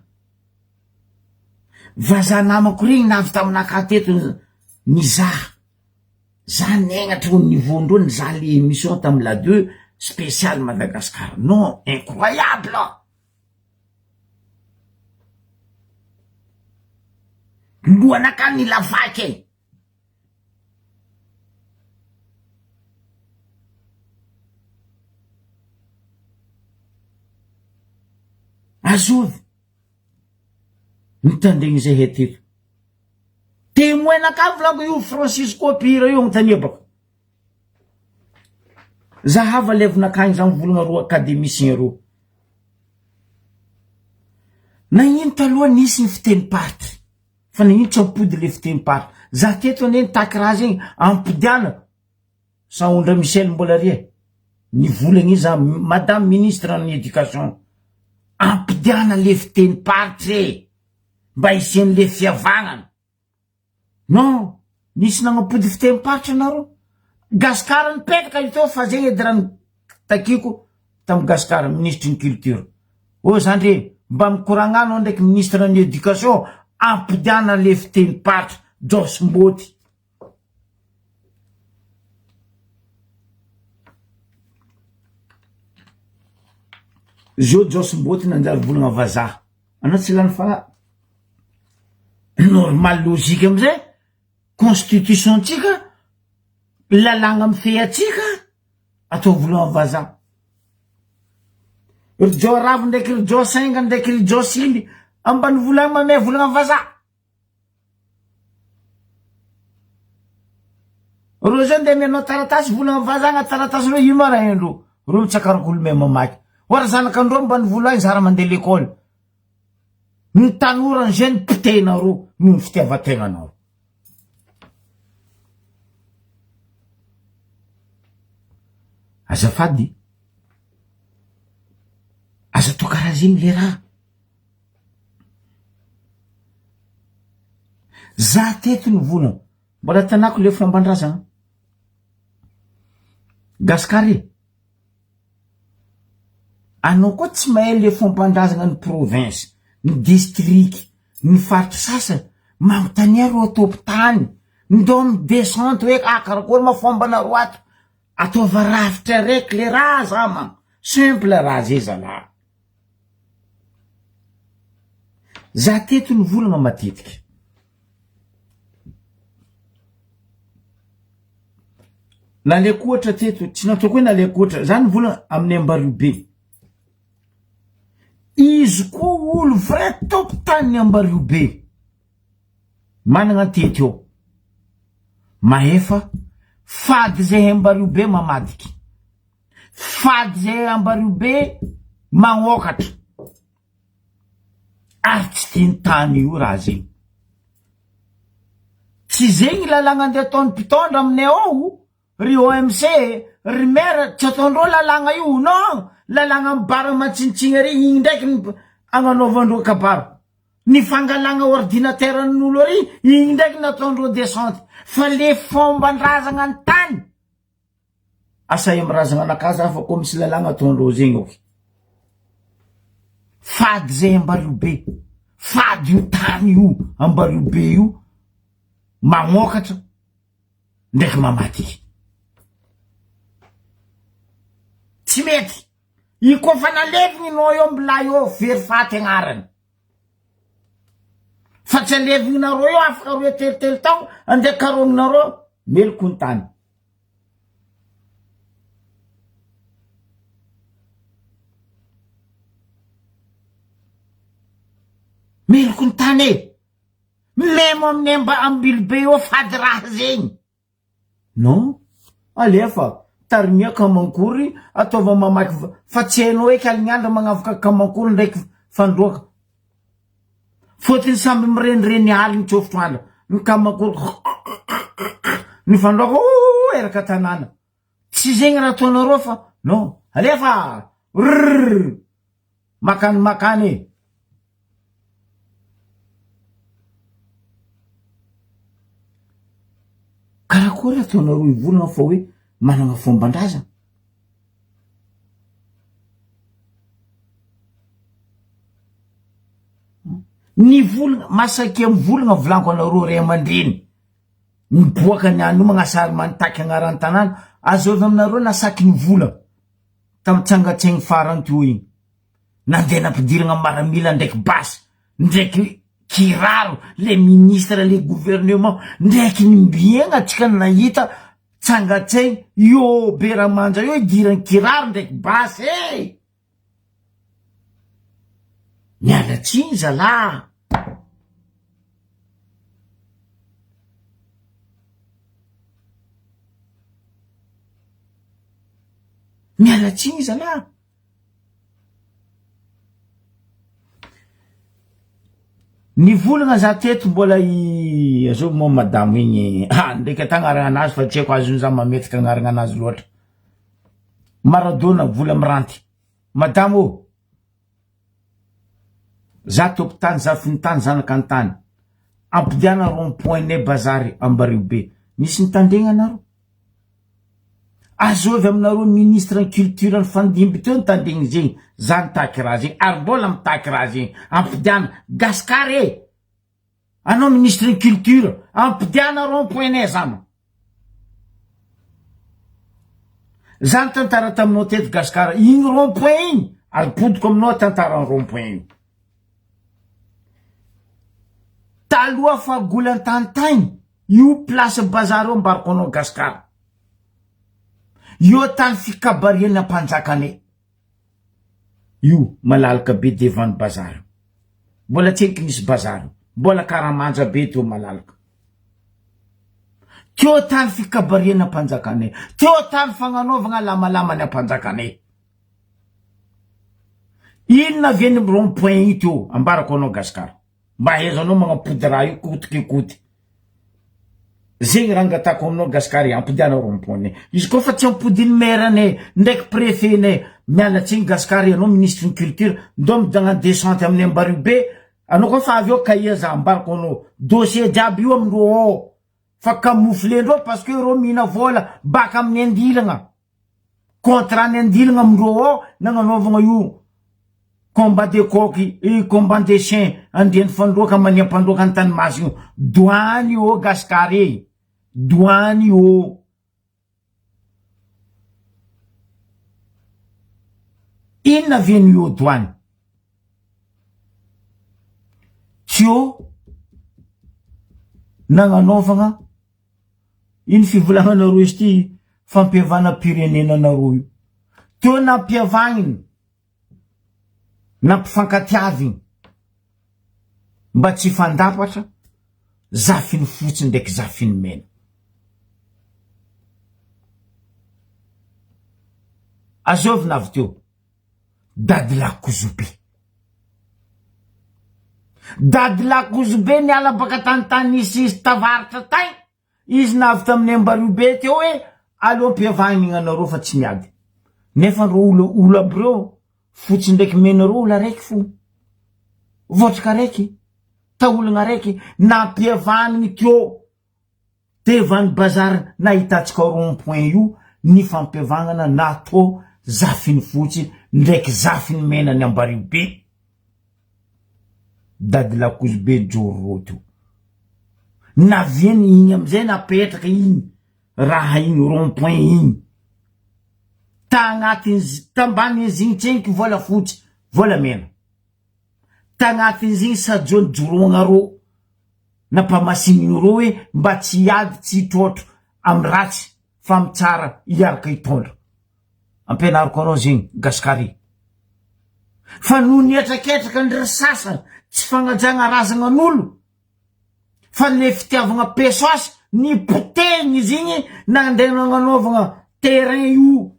vazaha namako regny navy taminaka teto nizaha za negnatra niveau-ndreo nizaha le émission tamy la 2 spécial Madagascar non incroyable lohanaka ny lavaky azovy nitandregny zay heteto témoin-naka volako io Francisco Pira io agnontaniabako zahava levinakagny za mivolagna ro académicien ro nagnino taloha nisy ny fiteny party fa nagnino tsy ampody le fiteny party za teto ane nitaky raha zegny ampidiana Saondra Michel mbola rie nivolagny izy madame ministre en éducation ampidiana le fiteny party mba isian'le fiavagnana non nisy nagnampody fiteny party anareo Gaskara nipetaka io teo fa zegny edy raha takiko tamy Gaskara ministre ny culture zandre mba mikoragnano ndraiky ministre en éducation ampidiana le fiteny party Jos Mboty Jos Mboty nanjary volagna vazaha anao tsy lany fa normal logique amizay constitution tsika lalagna amy featsika atao volagna vazaha ry Jo Ravo ndraiky ry Jo Senga ndraiky ry Jo Sily ambany volagna mame volagna vazaha ro zao nde mianao taratasy volagna vazaha agnaty taratasy ro ino raha endro ro mitsakarak'olo me mamaky oara zanakandreo ambany volagna zara mandeha l'école ny tanorany jeune pitenareo no ny fitiavategnanao azafady aza to karaha zegny le raha za teto ny volagna mbola tanako le fomban-drazana Gaskare anao koa tsy mahay le fomban-drazana ny province ny district ny faritry sasany magnontania ro atopy-tany ndao amy descente hoe karakory mafombanareo ato ataova rafitra raiky le raha za ma simple raha zay zalahy za teto ny volagna matetiky naleko ohatra teto tsy nataoko hoe naleko ohatra za ny volagna amin'ny Ambariobe izy koa olo vrai topy tany Ambariobe managna teto eo Mahefa fady zay ambario be mamadiky, fady zay ambario be magnokatra, ary tsy tiany tany io raha zegny. Tsy zegny lalagna andeha ataon'ny mpitondra aminay ao, ry OMC, ry maire, tsy ataondreo lalagna io, non, lalagna mibara matsinitsiny ary igny ndraiky agnanaovandreo kabaro. Ny fangalagna ordinateran'olo ary igny ndraiky nataondreo descente, fa le fomban-drazagna ny tany asa am'razagna anakazy afa koa misy lalagna ataondreo zegny ok. Fady zay ambario be, fady io tany io ambario be io magnokatra ndraiky mamadiky. Tsy mety i koa fa nalevigny no eo mbila eo very faty agnarany, fa tsy alevigny nareo eo afaka roe telitely tao andeha karoninareo meloko ny tany. Meloko ny tany e, memo amin'ny ambilobe eo fady raha zegny. Non, alefa tarimia kamankory ataova mamaky fa tsy hainao eky alignandra magnavoka kamankory ndraiky fandroaka. Fotiny samby mirenireny aliny tsofotro andra, ny kamankory ny fandroaka eraka tanàna. Tsy zegny raha ataonareo fa non, alefa makany e. Karakory ataonareo ivolagna fa hoe managna fomban-drazana. Ny volagna masaky mivolagna volanko anareo ray aman-dreny miboaka ny ano magnasary manitaky agnaran'ny tanàna, azovy aminareo nasaky ny vola tamy tsangatsaigny farany teo igny, nandeha nampidiragna maramila ndraiky basy ndraiky kiraro le ministre le gouvernement ndraiky ny mbiegna atsika nahita tsangatsaigny io beramanja io idirany kiraro ndraiky basy e. Mialatsiny zala. Mialatsiny zala. Ny volagna za teto mbola azo mo madamo igny ndraiky atagnaragna anazy fa tsy haiko azony za mametaka agnaragna anazy loatra. Maradona vola miranty, madamo za topitany za finitany zanaka antany ampidiana rond-point ne bazary ambario be nisy nitandregna anaro, azovy aminareo ministre ny culture ny fandimby teo nitandregny zegny, za nitaky raha zegny ary mbola mitaky raha zegny ampidiana gaskary e, anao ministre ny culture ampidiana rond-point ne zama. Za nitantara taminao teto gaskara igny rond-point igny ary podiko aminao tantara rond-point igny. Taloha fa golan-tantaigny io place bazary eo mbarako anao gaskara, io tany fikabariana mpanjakane io malalaka be devant bazary, mbola tseky misy bazary, mbola karamanja be teo malalaka. Teo tany fikabariana mpanjakane, teo tany fagnanaovagna lamalamany mpanjakane. Inona veny rond-point io teo ambarako anao gaskara, mba ahaizanao magnapody raha io kotikikoty. Zegny raha angatako aminao gaskary ampidiana rond-point. Izy koa fa tsy ampodiny maire-ne ndraiky préfet-ne mialatsiny gaskary anao ministre ny culture ndo midagna descente amin'ny ambario be, anao koa fa avy eo kaia za ambarako anao dossier jiaby io amindreo ao fa camouflendreo parce que reo mihina vola baka amin'ny andilagna, contrat ny andilagna amindreo ao nagnanaovagna io combat de coqui et combat de chien andeny fandroaka maniam-pandroaka ny tany masina douane io gaskary, douane io. Inona veny io douane? Tio nagnanaovagna iny fivolagnanareo izy ty fampiavana pirenenanareo io, teo nampiavagniny nampifankatiaviny mba tsy fandapatra zafiny fotsy ndraiky zafiny mena. azovina avy teo Dadilakozobe. Dadilakozobe niala baka tany izy tavaritra tany. Izy navy tamin'ny Ambaribe teo hoe aleo mpiavagny anareo fa tsy miady. Nefa ro olo aby reo fotsy ndraiky menareo olo araiky fo. Votrika araiky, taolagna araiky nampiavagny teo. Tevany bazary nahitatsika rond-point io ny fampiavagnana natao zafiny fotsy ndraiky zafiny mena ny Ambaribe. Dadilakozobe Joroto. Naviany igny amizay napetraka igny raha igny rond-point igny. Tambany izy igny tsenky vola fotsy, vola mena. Tagnatin'izy igny sajony joroagna ro nampamasininy ro hoe mba tsy ady tsy trotro amy ratsy fa mitsara iaraka hitondra. Ampianariko anao zegny gasikary. Fa no nietraketraka ndry sasany tsy fagnajagna razanan'olo fa le fitiavagna pesosy ny poteny izy igny nandeha nagnanaovagna terrain io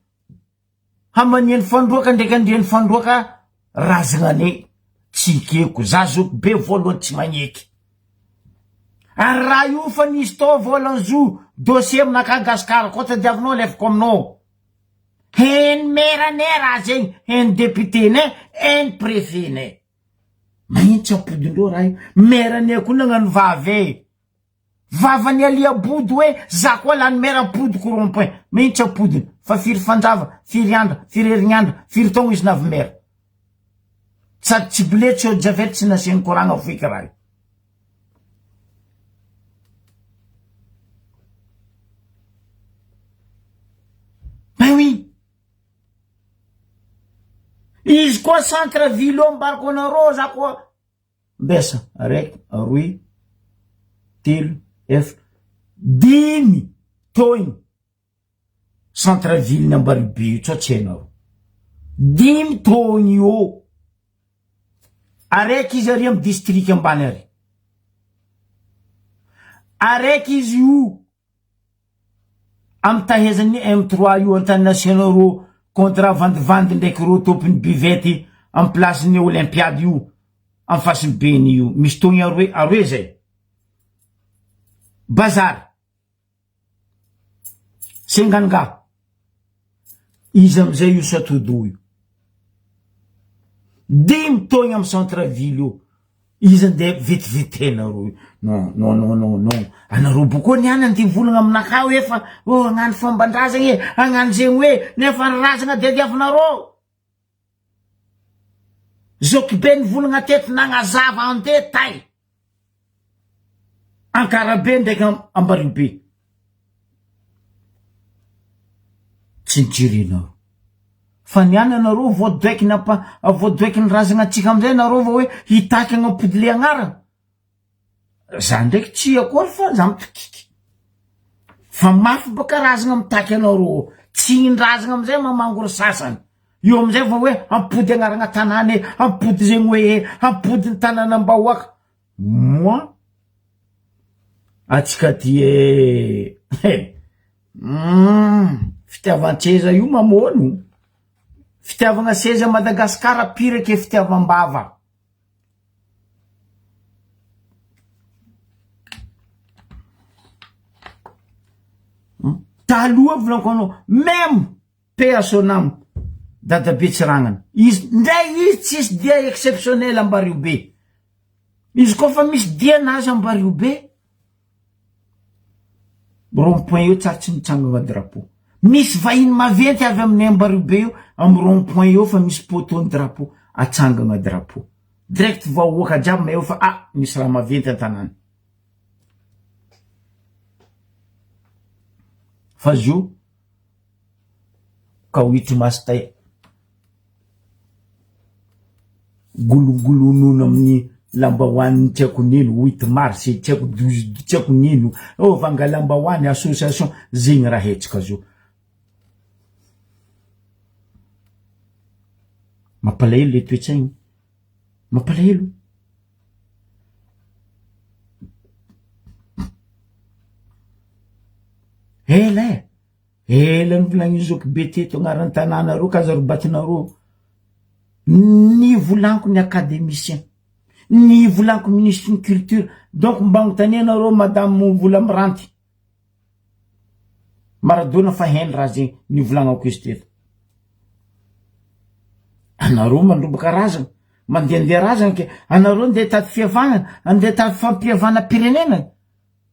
hamaniany fandroaka ndraiky andriany fandroaka razagnane tsy ikeko za zoko be voalohany tsy magneky. Ary raha io fa nisy tao volanzo dossier aminaka gasikara koa tadiavinao lefako aminao. Hen merane raha zegny, hen député ne, hen préfet ne. Magnitsy ampodindreo raha io. Merane koa nagnano vave. Vavany aliabody hoe za koa lany mera apodiko rond-point. Magnitsy apodiny. Fa firy fanjava, firy andra, firy herignandra, firy taogno izy navy mera. Sady tsy biletsy eo javely tsy nasiany koragna foiky raha io. Ben oui. Izy koa centre ville mbarako anareo za koa mbesa araiky, aroy, telo, efatra, dimy taogny centre ville ny Ambaribe io tsao tsy hainao. Dimy taogny io. Araiky izy ary amy district ambany ary. Araiky izy io amy tahezan'ny M3 io antany nasianareo contrat vandivandy ndraiky ro tompony bivety amy placen'ny olympiade io amy fasiny beny io. Misy taogny aroe zay. Bazary Senganga izy amizay io Satodo io. Dimy taogny amy centre ville io. Izy nde vetivitena ro. Non. Anareo boko niany anty volagna aminaka hoe fa agnano fomban-drazagna agnano zegny hoe nefa razagna diadiavinareo. Zoky be ny volagna teto nagnazava ante tay. Ankarabe ndraiky Ambaribe. Tsy nijirinao. Fa niany anareo voadoeky ny razagna atsika amizay nareo va hoe hitaky agnapody le agnarana. Za ndraiky tsy akory fa za mitokiky. Fa mafy baka razagna mitaky anareo. Tsy nrazagna amizay mamangory sasany. Io amizay va hoe ampody agnarana tanàny, ampody zegny hoe ampody ny tanàna Ambahoaka. Moi atsika ty fitiavan-tseza io mamono. Fitiavagna seza Madagasikara pire ke fitiavam-bava. Taloha volanko anao, même PSONAM Dadabe Tsiragnana. Izy ndray izy tsisy dia exceptionnel Ambaribe. Izy koa fa misy dia nazy Ambaribe. Rond-point io tsara tsy mitsangana drapeau. Misy vahiny maventy avy amin'ny Ambaribe io amy rond-point io fa misy poteau drapeau atsangana drapeau. Direct vahoaka jiaby eo fa misy raha maventy an-tanàna. Fa zo ka huit masitay gologolonono amin'ny lambahoany tsy haiko nino 8 mars tsy haiko 12 tsy haiko nino vanga lambahoany association zegny raha hetsika zo. Mampalahelo le toetsaigny. Mampalahelo. Ela elany volagnizoky be teto agnarany tanànareo kazarobatinareo ny volaniko ny académicien ny volaniko ministre ny culture donc mba gnotanenareo madame vola miranty maradona fa heny raha zegny ny volagnako izy teto anareo mandrobaka razana mandehandeha razana ke anareo ndeha tady fihavanana andeha tady fampihavana pirenena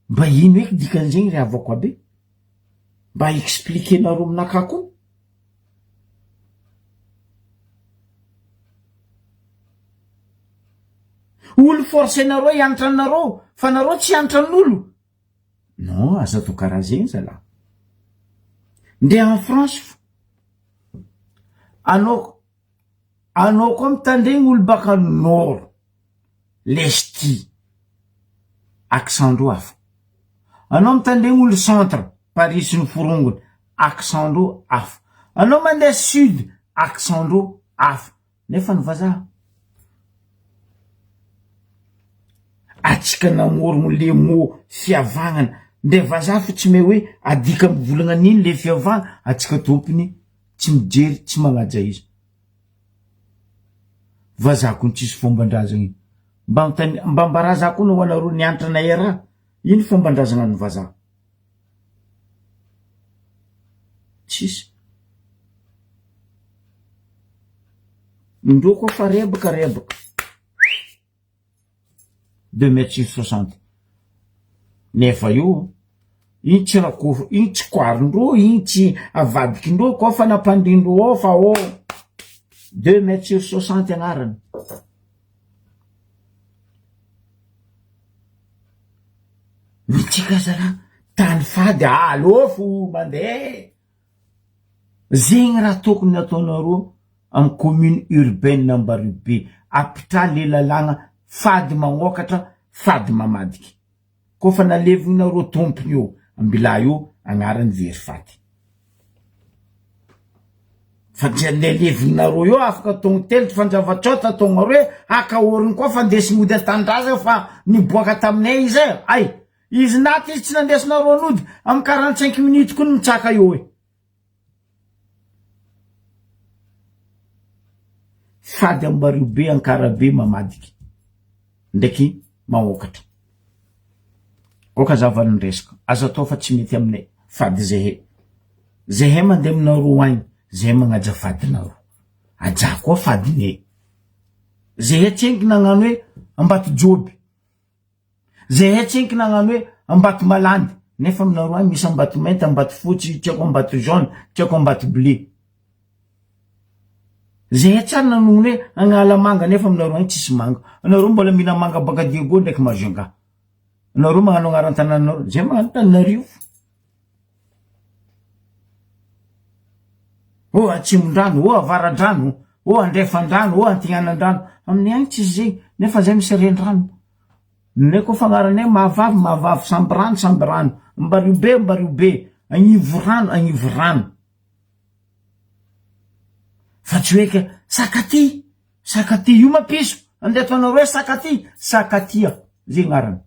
mba ino eky dikan'izegny ry havako abe mba expliquenareo aminakako olo forcenareo hianatra anareo fa nareo tsy hianatra n'olo non aza to karaha zegny zalahy ndeha en France anao koa mitandregny olo baka nord lesti accent-ndreo hafa anao mitandregny olo centre Paris sy ny forongony accent-ndreo hafa anao mandeha sud accent-ndreo hafa nefa ny vazaha atsika namorogno le mo fiavagnana nde vazaha fa tsy me hoe adika mivolagna an'iny le fiavagna atsika tompony tsy mijery tsy magnaja izy vazako ny tsisy fombandrazagny mba mbaraza koa no anareo nianatra na era iny fombandrazagna ny vazaha tsisy indreo koa fa rebaka 2,60 m nefa io iny tsy rakofo iny tsy koarindreo iny tsy avadikindreo koa fa nampandrindreo ao fa 2,60 m agnarany mitsika zara tany fady alofo mandeha zegny raha tokony nataonareo amin'ny commune urbaine Ambaribe apitra le lalagna fady magnokatra fady mamadiky kofa nalevignareo tompony io ambila io agnarany very faty fa nalevignareo io afaka tongo telo fanjavatrota tongareo akaoriny koa fa ndesigny ody atandraza fa niboaka taminay izy ay izy naty izy tsy nandesinareo anody amy 45 minutes koa mitsaka io e fady Ambaribe Ankarabe mamadiky ndraiky magnokatra koka zavany resaka aza atao fa tsy mety aminay fady zehe mandeha aminareo agny zehe magnaja fadinareo aja koa fadine zehe tsenky nagnano hoe ambato joby zehe tsenky nagnano hoe ambato malandy nefa aminareo agny misy ambato mainty ambato fotsy tiako ambato jaune tiako ambato bleu zehe tsara nanogny hoe agnala manga nefa aminareo agny tsisy manga anareo mbola mihina manga baka Diego ndraiky Majunga anareo magnano agnaran-tananareo zay magnano Tananarivo atsimon-drano avara-drano andrefan-drano antignanan-drano aminay agny tsisy zegny nefa zay misy ren-drano nay koa fagnaranay mahavavy samby rano Ambaribe agnivo rano fa tsy hoeke sakaty io mapiso andeha ataonareo hoe sakatia zay gnarany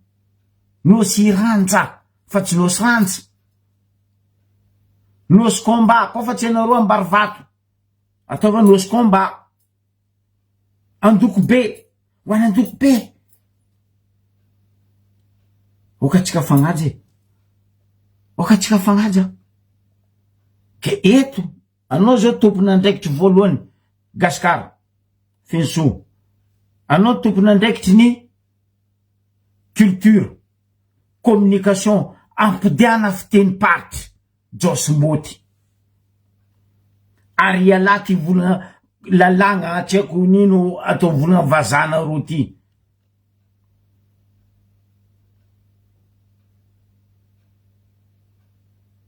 nosy ranja fa tsy nosy ranja nosy combat koa fa tsy anareo ambary vato ataova nosy combat andoko be ho any andoko be okatsika fagnaja ke eto anao zao tompona andraikitry voalohany Gaskar Finso anao tompona andraikitry ny culture communication ampidiana fiteny party Josy Moty ary ialaty volagna lalagna tsy haiko nino atao volagna vazana ro ty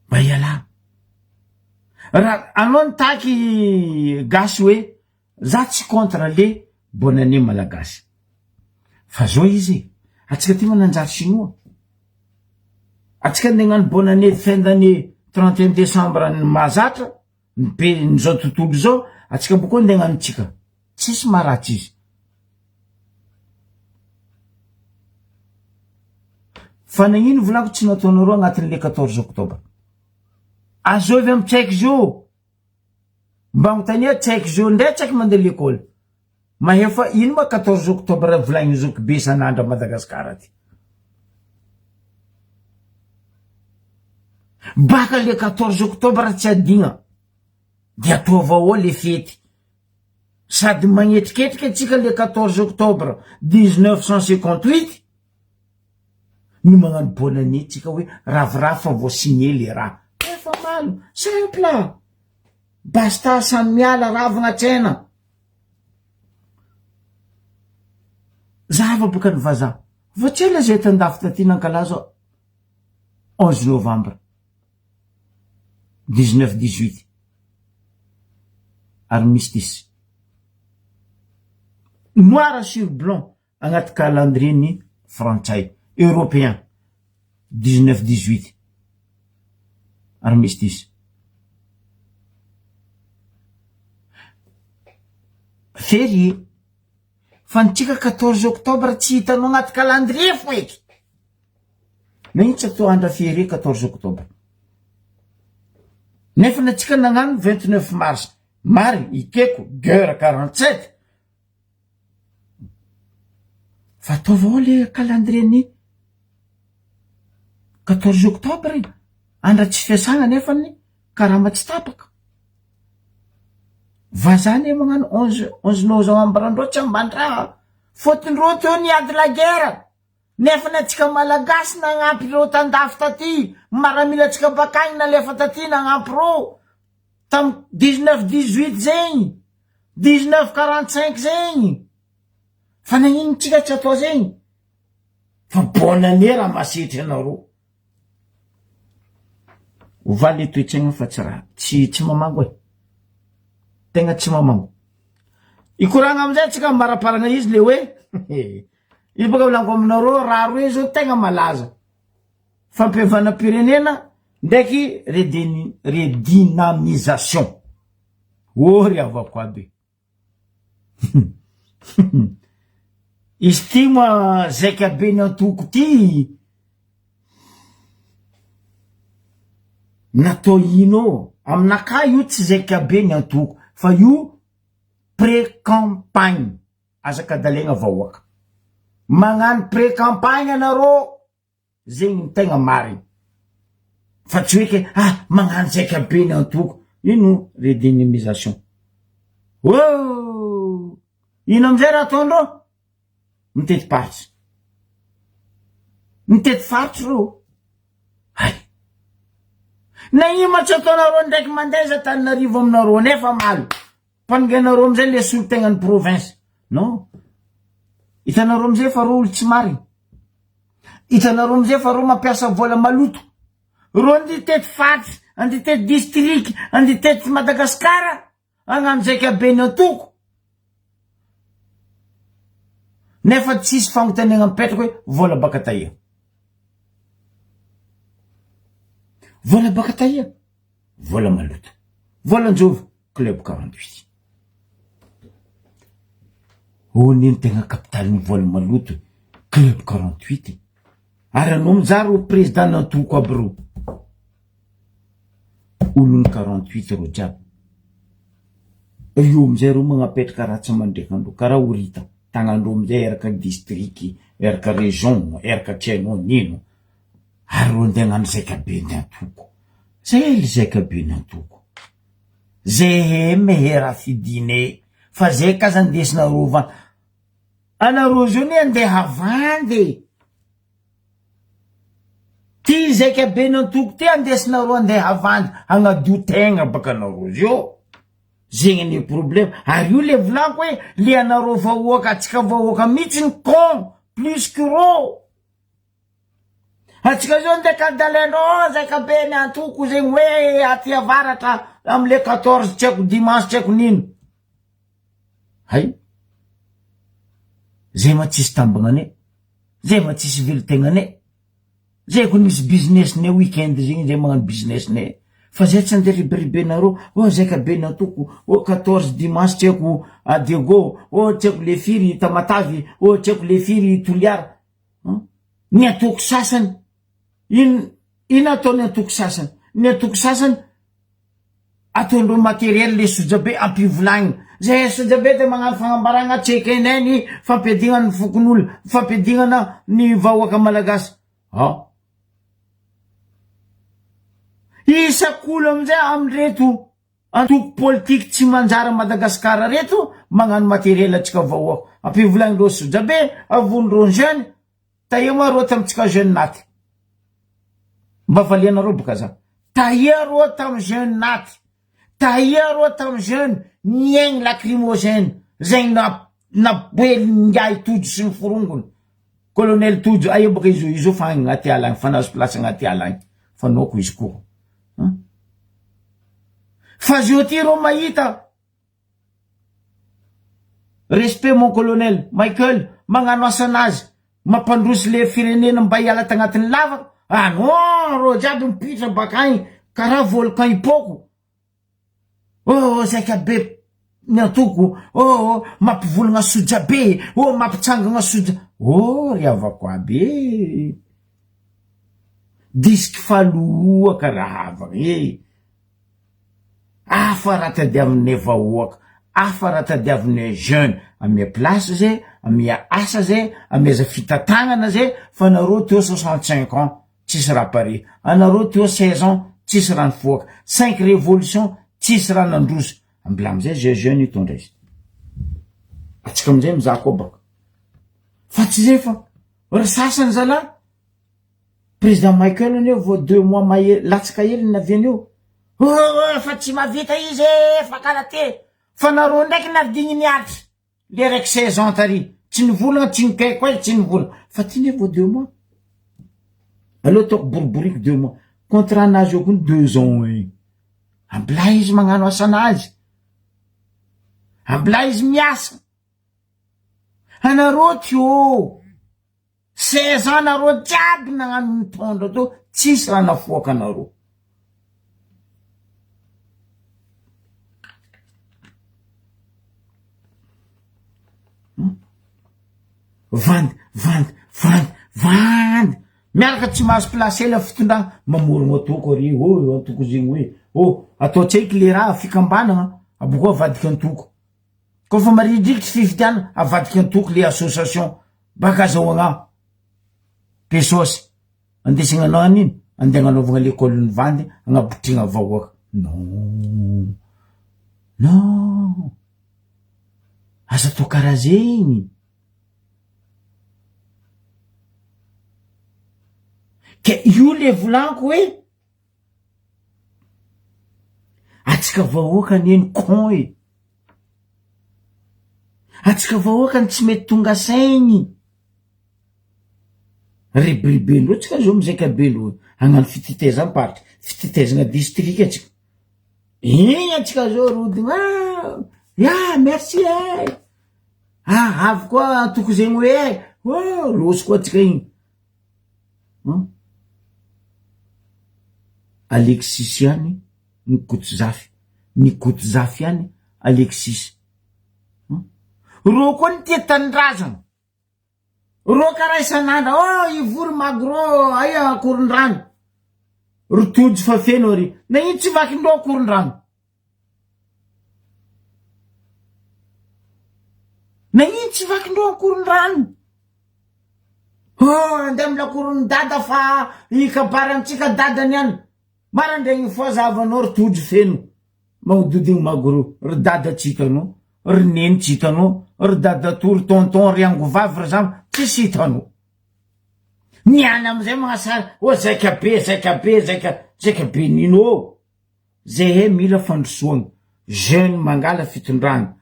mba iala raha anao nitaky gasy hoe za tsy contre le bonne année malagasy fa zao izy atsika ty mananjary sinoa atsika ndeha gnano bonne année fin d'année 31 décembre ny mahazatra ny zao tontolo zao atsika bokoa ndeha gnano tsika tsisy maharatsy izy fa nagnino volako tsy nataonareo agnatin'le 14 octobre azovy amy tsaiky zo mba agnontania tsaiky zo ndray tsaiky mandeha l'école mahefa ino ma 14 octobre volagny zoky be sanandra Madagasikara ty baka le 14 octobre tsy adigna dia atao avao le fety sady magnetriketriky atsika le 14 octobre 1958 ny magnano bonne année tsika hoe ravoravo fa vo signé le raha efa malo simple basta samy miala ravagna tsena zava boka ny vazaha voatsela zay tandafy taty nankalaza 11 novembre 1918 armistice noir sur blanc agnaty calendrier ny frantsay européen 1918 armistice férié fa nitsika 14 octobre tsy hitanao agnaty calendrier foeky nahitsy atao andra férié 14 octobre nefa natsika nagnano 29 mars mary ikeko guerre 47 fa ataovao le calendrier ny 14 octobre andra tsy fiasagna nefa ny karama tsy tapaka vazany magnano 11 novembre andro tsy ambandraha fotony ro teo niady la guerre nefa natsika malagasy nagnampy reo tandafy taty maramila atsika bakagny nalefa taty nagnampy ro tam 1918 zegny 1945 zegny fa nagnino tsika tsy atao zegny fa bonne année raha masitry anareo ovaly toetsaigna fa tsy raha tsy mamango e tegna tsy mamango ikoragna amizay tsika maraparagna izy le hoe izy boka volaniko aminareo raha roe zao tegna malaza fampihavanam-pirenena ndraiky redynamisation ry avako aby izy ty moa zaiky abe ny antoko ty natao ino aminaka io tsy zaiky abe ny antoko fa io pré-campagne azakadalegna vahoaka magnano pré-campagne anareo zegny tegna marigny fa tsy hoe ke magnano zaiky abe ny antoko ino redynamisation ino amizay raha ataondreo mitety paritsy mitety faritsy ro hay na ima tsy ataonareo ndraiky mandeza Tananarivo aminareo nefa malo mpanonganareo amizay le solo-tegna ny province non hitanareo amizay fa ro olo tsy marigny hitanareo amizay fa ro mampiasa vola maloto ro anditety faritsy anditety district anditety Madagasikara agnano zaiky abe ny antoko nefa tsisy fagnontaniagna mipetraky hoe vola baka taia vola baka taia vola maloto vola anjovy club 48 nino tegna kapitalin'ny vola maloto club 48 ary anao miza ro président nantoko aby ro olony 48 ro jiaby io amizay ro magnapetraka raha tsy mandrekandro karaha orita tagnandro amizay eraka district eraka région eraka tsy hainao nino ary ro andeha agnano zaiky abe ny antoko zay le zaiky abe ny antoko zay mehera fidine fa zay kaza andesinareo va anareo zao ny andeha vandy ty zaiky abe ny antoko ty andesinareo andeha vandy agnadio tegna baka anareo zio zegny ny problème ary io le volaniko hoe le anareo vahoaka atsika vahoaka mihitsy ny con plus que ro atsika zao nde kadalendro zaiky abe ny antoko zegny hoe aty avaratra amle 14 tsy haiko dimanche tsy haiko nino hay zay ma tsisy tambagnane zay ma tsisy velitegnane zay ko misy business ne weekend zegny zay magnano business ne fa zay tsy andeha riberibenareo zaiky abe ny antoko 14 dimanche tsy haiko adego tsy haiko le firy tamatavy tsy haiko le firy toliara ny antoko sasany ino ataony antoko sasany ny antoko sasany atondro matériel le sojabe ampivolagny zay sojabe de magnano fagnambaragna tsekenay ny fampiadignana ny fokon'olo fampiadignana ny vahoaka malagasy isak'olo amizay amreto antoko politique tsy manjara Madagasikara reto magnano matériel atsika vahoaka ampivolagny ro sojabe avonro jeune taia ro tamitsika jeune naty mba valianareo boka za taia ro tam jeune naty taia ro tam jeune niaigny lacrymogène zay na boely ngiay tojo sy ny forongony colonel tojo aia boka izo fa agnaty ala agny fanazo place agnaty ala agny fanoko izy koa fa zio ty ro mahita respect mon colonel Michael magnano asanazy mampandrosy le firenena mba hiala tagnatin'ny lavaka non ro jiaby mipitra bakagny karaha volcan ipoko zakabe nyantoko mampivolagna sojabe mampitsangagna soja riavako aby disky faloa karaha avagny afa raha tadiavinay vahoaka afa raha tadiavinay jeune amia place zay amia asa zay amiaza fitatagnana zay fa nareo teo 65 ans tsisy raha pare anareo teo 16 ans tsisy raha nifoaka 5 révolution tsisy raha nandroso ambila amizay zay jeune itondra izy atsika amizay mizaha koa baka fa tsy zay fa ry sasany zala président Michael anio vo 2 mois mahery latsaka hely naviany io fa tsy mavita izy fa karate fa nareo ndraiky nadigny niatry le raiky 16 ans tary tsy nivolagna tsy nikay koa tsy nivolagna fa ty ne vo 2 mois aloha toko boriboriko 2 mois contrat nazy eo koa 2 ans ambila izy magnano asanazy ambila izy miasa anareo tyo 16 ans nareo jiaby nagnano mitondra to tsisy raha nafoaka anareo vandy miaraka tsy mahazo place ela fitondragna mamorogno atoko ary antoko zegny hoe atao tsaiky le raha fikambanagna abokoa avadiky antoko kofa maridrikitry fifidiana avadiky antoko le association baka azahoagna pesosy andesigna aniny andeha agnanovagna l'école ny vandy agnabotrigna vahoaka non aza atao karaha zegny ke io le volaniko hoe atsika vahoaka neny con atsika vahoaka ny tsy mety tonga saigny ribiribendro tsika zao mizaika belo agnano fititezana paritra fititezana district atsika atsika zao rodigna merci avy koa antoko zegny hoe losy koa atsika igny Alexis yani nikoto zafy yani Alexis ro koa ny tia tanindrazana ro karaha isanandra ivory magro aia akoron-drano ro tojo fa feno ary na ino tsy vakindro akoron-drano na ino tsy vakindro akoron-drano andeha milakorony dada fa ikabarantsika dadany any marandregny foazavanao ry tojo feno magnododigny magro ry dada tsy hitanao ry neny tsy hitanao ry dada to ry tonton ry angovavy ry zamy tsisy hitanao niany amizay magnasara zaika be nino zay mila fandrosoagna jeune mangala fitondrana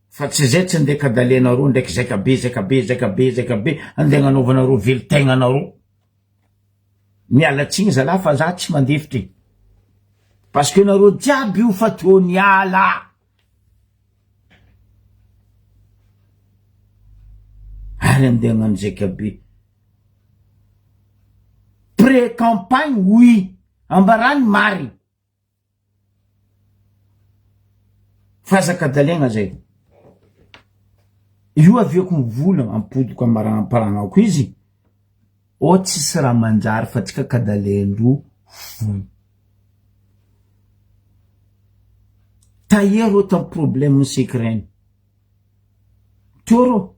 fa tsy zay tsy andeha kadalenareo ndraiky zaika be andeha agnanaovanareo velitegnanareo mialatsigny zala fa za tsy mandefitry parce que nareo jiaby io fa teo niala ary andeha agnano zaika be pré-campagne oui ambarany mary fa zakadalegna zay io aviako mivolagna ampodiko amparanaoko izy tsisy raha manjary fa tsika kadalendro foy tahiero tam problème secret toro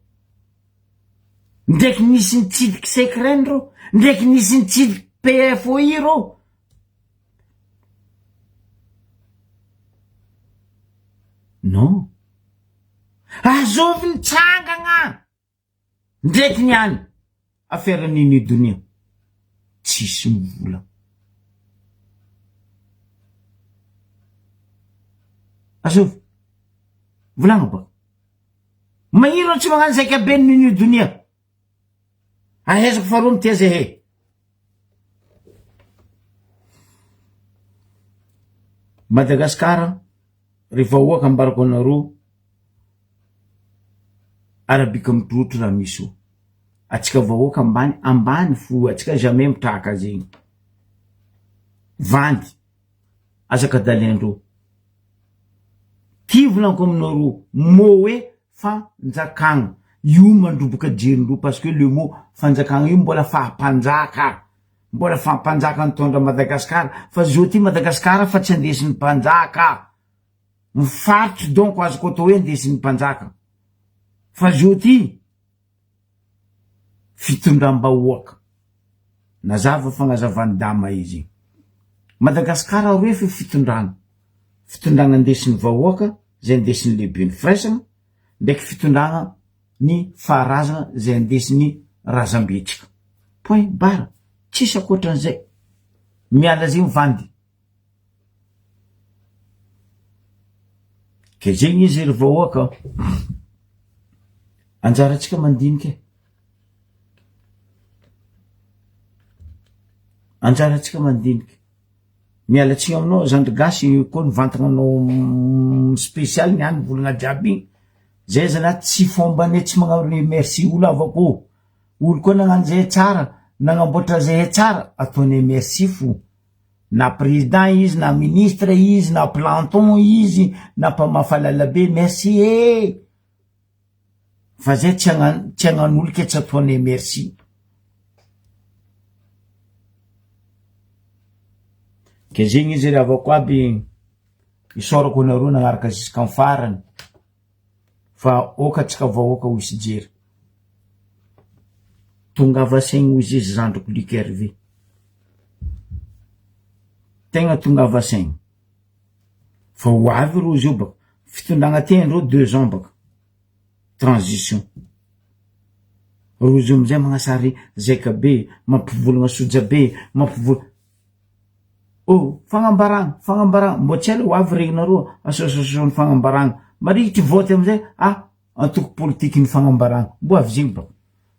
ndraiky nisy nitsidiky secret ro ndraiky nisy nitsidiky PFOI ro non azovy nitsangagna ndraiky niany affaire nini donia tsisy mivola azovy volagna baka mahiro tsy magnano zay kabe nini donia ahezako faharoa mitia zahe Madagasikara rehefa oaka ambarako anareo arabika mitorotro raha misy io atsika vahoaka ambany fo atsika jamais mitraka zegny vandy azaka dalendro ty volaniko aminareo mot hoe fanjakagna io mandroboka jerindro parce que le mot fanjakagna io mbola fahampanjaka nitondra Madagasikara fa zao ty Madagasikara fa tsy andesin'ny mpanjaka mifaritry donc azoko atao hoe andesin'ny mpanjaka fa zao ty fitondram-bahoaka nazava fagnazavany dama izy Madagasikara roe fa fitondrana andesin'ny vahoaka zay andesin'ny lehibe ny firaisana ndraiky fitondrana ny faharazana zay andesin'ny razambetrika point bara tsisy akoatran'izay miala zay mivandy ke zegny izy ry vahoaka anjaratsika mandiniky mialatsiny aminao zandry gasy koa nivantagnanao spécial niany volagna jiaby igny zay zana tsy fombane tsy magnano merci olo avako olo koa nagnano zay tsara nagnamboatra zay tsara ataone merci fo na président izy na ministre izy na planton izy na mpamafalalabe merci fa zay tsy agnan'olo ke tsy ataone merci ke zegny izy avako aby isorako anareo nagnaraka ziska farany fa oka tsika vahoaka ho isy jery tonga avasaigny hozy izy zandriko likerve tegna tonga avasaigny fa ho avy rozy io baka fitondragna tendreo 2 ans baka transition rozy io amizay magnasary zaika be mampivolagna soja be mampivolagna fagnambaragna mbo tsy ala ho avy regnareo association fagnambaragna marikitry vote amizay antoko politiky ny fagnambaragna mbo avy zegny baka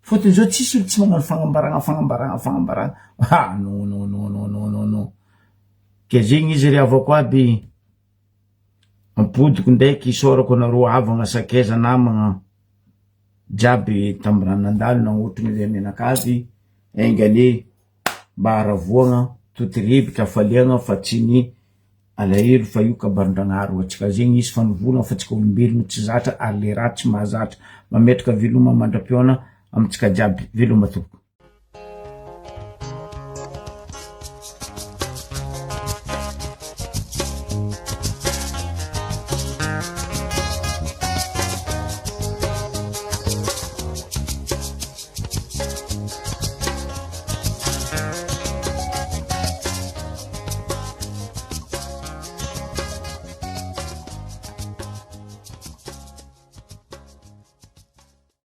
fotony zao tsisy olo tsy magnano fagnambaragna non ke zegny izy ry avako aby ampodiko ndraiky isorako anareo avagna sakaiza namagna jiaby tamy raha nandalo nagnotry zay menakavy engale mba haravoagna totiribika faliagna fa tsy ny alahelo fa io kabaron-dragnahary atsika zegny izy fa nivolagna fa tsika olombelogno tsy zatra ary le raha tsy mahazatra mametraka veloma mandram-piona amitsika jiaby veloma tompoko